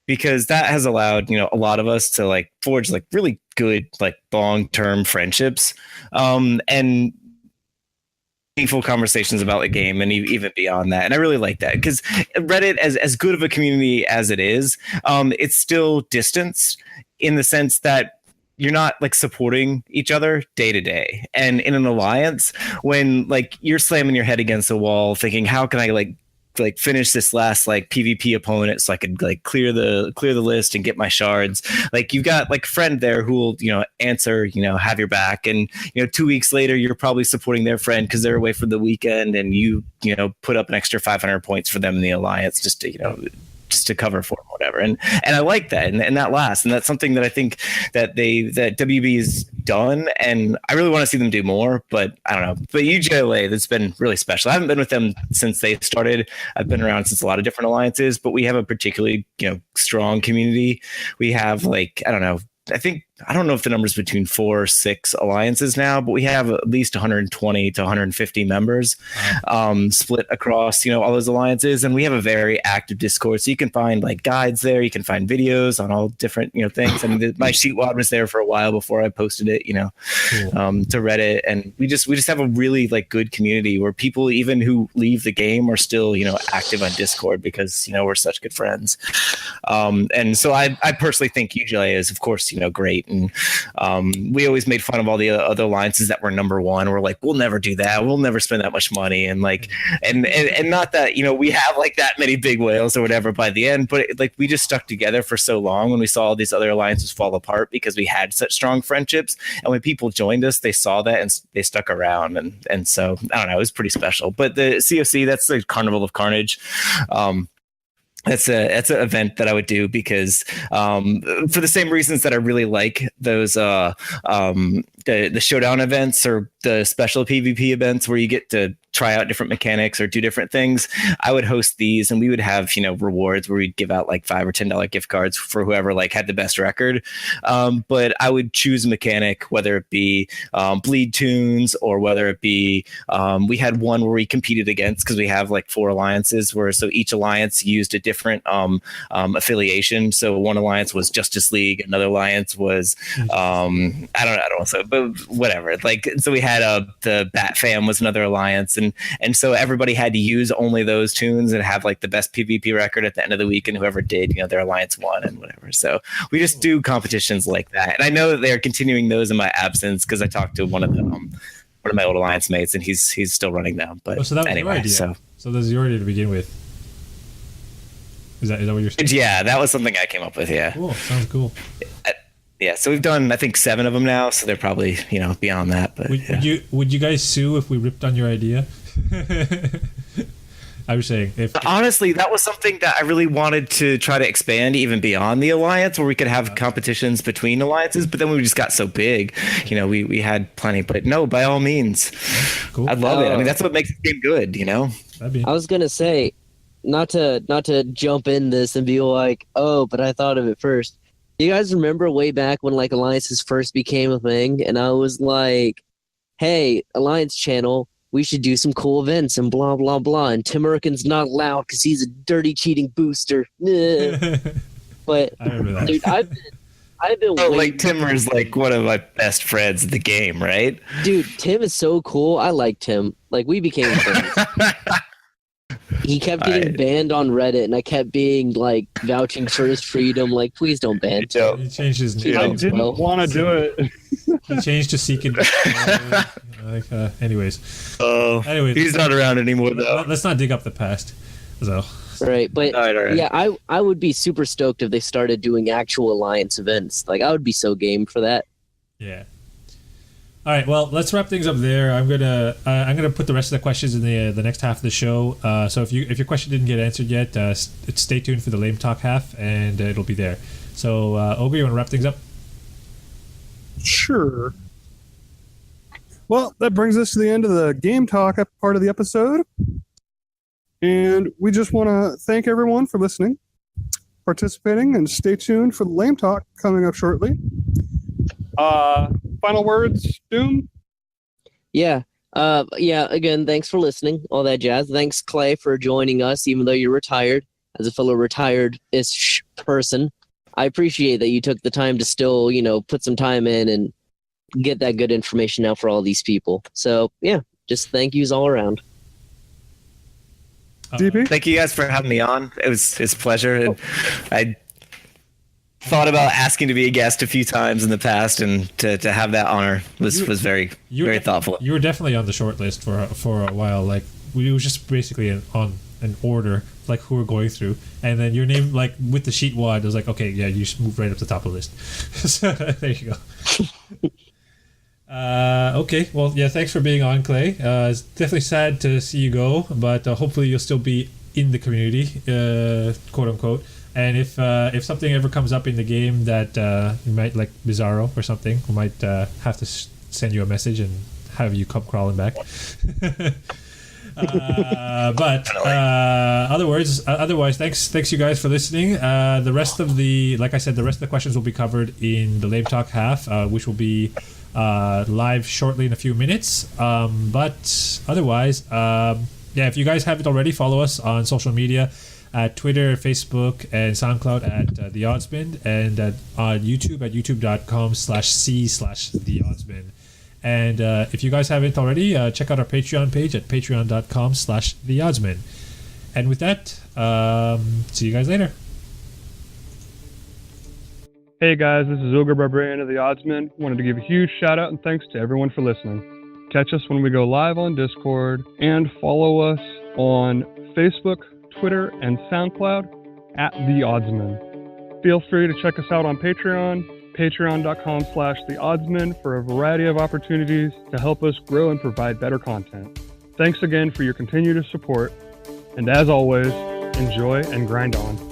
because that has allowed a lot of us to like forge like really good like long-term friendships and meaningful conversations about the game and even beyond that. And I really like that, because Reddit, as good of a community as it is, it's still distanced in the sense that you're not like supporting each other day to day. And in an alliance, when like you're slamming your head against the wall thinking, how can I like finish this last like PvP opponent so I could like clear the list and get my shards, like you've got like a friend there who will answer, have your back, and 2 weeks later you're probably supporting their friend because they're away for the weekend, and you put up an extra 500 points for them in the alliance just to cover for them, whatever. And I like that, and that lasts, and that's something that I think that WB has done, and I really want to see them do more. But I don't know. But UJLA, that's been really special. I haven't been with them since they started. I've been around since a lot of different alliances, but we have a particularly strong community. We have like I don't know if the number's between 4 or 6 alliances now, but we have at least 120 to 150 members split across, all those alliances. And we have a very active Discord. So you can find like guides there. You can find videos on all different, things. I mean, my sheetwad was there for a while before I posted it, Cool. To Reddit. And we just have a really like good community where people, even who leave the game, are still, active on Discord because, we're such good friends. And so I personally think UJLA is, of course, great. And we always made fun of all the other alliances that were number one. We're like, we'll never do that. We'll never spend that much money. And like, and not that, we have like that many big whales or whatever by the end, but like we just stuck together for so long when we saw all these other alliances fall apart because we had such strong friendships. And when people joined us, they saw that and they stuck around. And so, I don't know, it was pretty special. But the COC, that's the Carnival of Carnage. That's an event that I would do because for the same reasons that I really like those the showdown events or the special PvP events where you get to try out different mechanics or do different things. I would host these, and we would have rewards where we'd give out like $5 or $10 gift cards for whoever like had the best record. But I would choose a mechanic, whether it be bleed tunes or whether it be we had one where we competed against, because we have like 4 alliances where so each alliance used a different affiliation. So one alliance was Justice League, another alliance was I don't know, so but whatever. Like so we had the Bat Fam was another alliance. And so everybody had to use only those tunes and have like the best PvP record at the end of the week, and whoever did, their alliance won and whatever. So we just do competitions like that, and I know that they are continuing those in my absence because I talked to one of my old alliance mates, and he's still running them. But so that was anyway, your idea. So that's your idea to begin with. Is that what you're saying? Yeah, that was something I came up with. Yeah. Cool. Sounds cool. Yeah, so we've done I think 7 of them now, so they're probably beyond that. But would you guys sue if we ripped on your idea? I was saying, honestly, that was something that I really wanted to try to expand even beyond the alliance, where we could have competitions between alliances. But then we just got so big, we had plenty. But no, by all means, cool. I love it. I mean, that's what makes the game good, I was gonna say, not to jump in this and be like, oh, but I thought of it first. You guys remember way back when like alliances first became a thing, and I was like, hey, alliance channel, we should do some cool events and blah blah blah. And Tim Urkin's not allowed because he's a dirty cheating booster. But I remember that. dude, I've been Oh, waiting. like Timmer's like one of my best friends in the game, right? Dude, Tim is so cool. I like Tim. Like, we became friends. He kept getting banned on Reddit, and I kept being like vouching for his freedom. Like, please don't ban Tim. He changed his name. I Yeah. didn't Well. want to do it. He changed to Seek and anyways. Oh, Anyways, he's not around anymore though. let's not dig up the past. So Right, but All right. yeah, I would be super stoked if they started doing actual Alliance events. Like, I would be so game for that. yeah. All right. Well, let's wrap things up there. I'm gonna put the rest of the questions in the next half of the show. So if your question didn't get answered yet, stay tuned for the lame talk half, and it'll be there. So Ogre, you want to wrap things up? Sure. Well, that brings us to the end of the game talk part of the episode. And we just want to thank everyone for listening, participating, and stay tuned for the lame talk coming up shortly. Final words, Doom? Yeah. Again, thanks for listening, all that jazz. Thanks, Clay, for joining us, even though you're retired. As a fellow retired-ish person, I appreciate that you took the time to still, put some time in and get that good information out for all these people. So, yeah, just thank yous all around. DP? Thank you guys for having me on. It's a pleasure. And I thought about asking to be a guest a few times in the past, and to have that honor was very thoughtful. You were definitely on the short list for a while. Like, we was just basically on an order, like who we're going through, and then your name, like with the sheetwad, I was like, okay, yeah, you just move right up the top of the list. So there you go. Okay, well, yeah, thanks for being on, Clay. It's definitely sad to see you go, but hopefully you'll still be in the community, quote unquote. And if something ever comes up in the game that you might like Bizarro or something, we might have to send you a message and have you come crawling back. Otherwise, thanks you guys for listening. The rest of the questions will be covered in the Lame Talk half, which will be live shortly in a few minutes. But otherwise, if you guys haven't already, follow us on social media at Twitter, Facebook, and SoundCloud at The Oddsman, and on YouTube at youtube.com/c/The Oddsman. And if you guys haven't already, check out our Patreon page at patreon.com/The Oddsman. And with that, see you guys later. Hey guys, this is Ogre Barbarian of the Oddsman. Wanted to give a huge shout out and thanks to everyone for listening. Catch us when we go live on Discord, and follow us on Facebook, Twitter, and SoundCloud at The Oddsman. Feel free to check us out on Patreon, patreon.com/The Oddsman, for a variety of opportunities to help us grow and provide better content. Thanks again for your continued support, and as always, enjoy and grind on.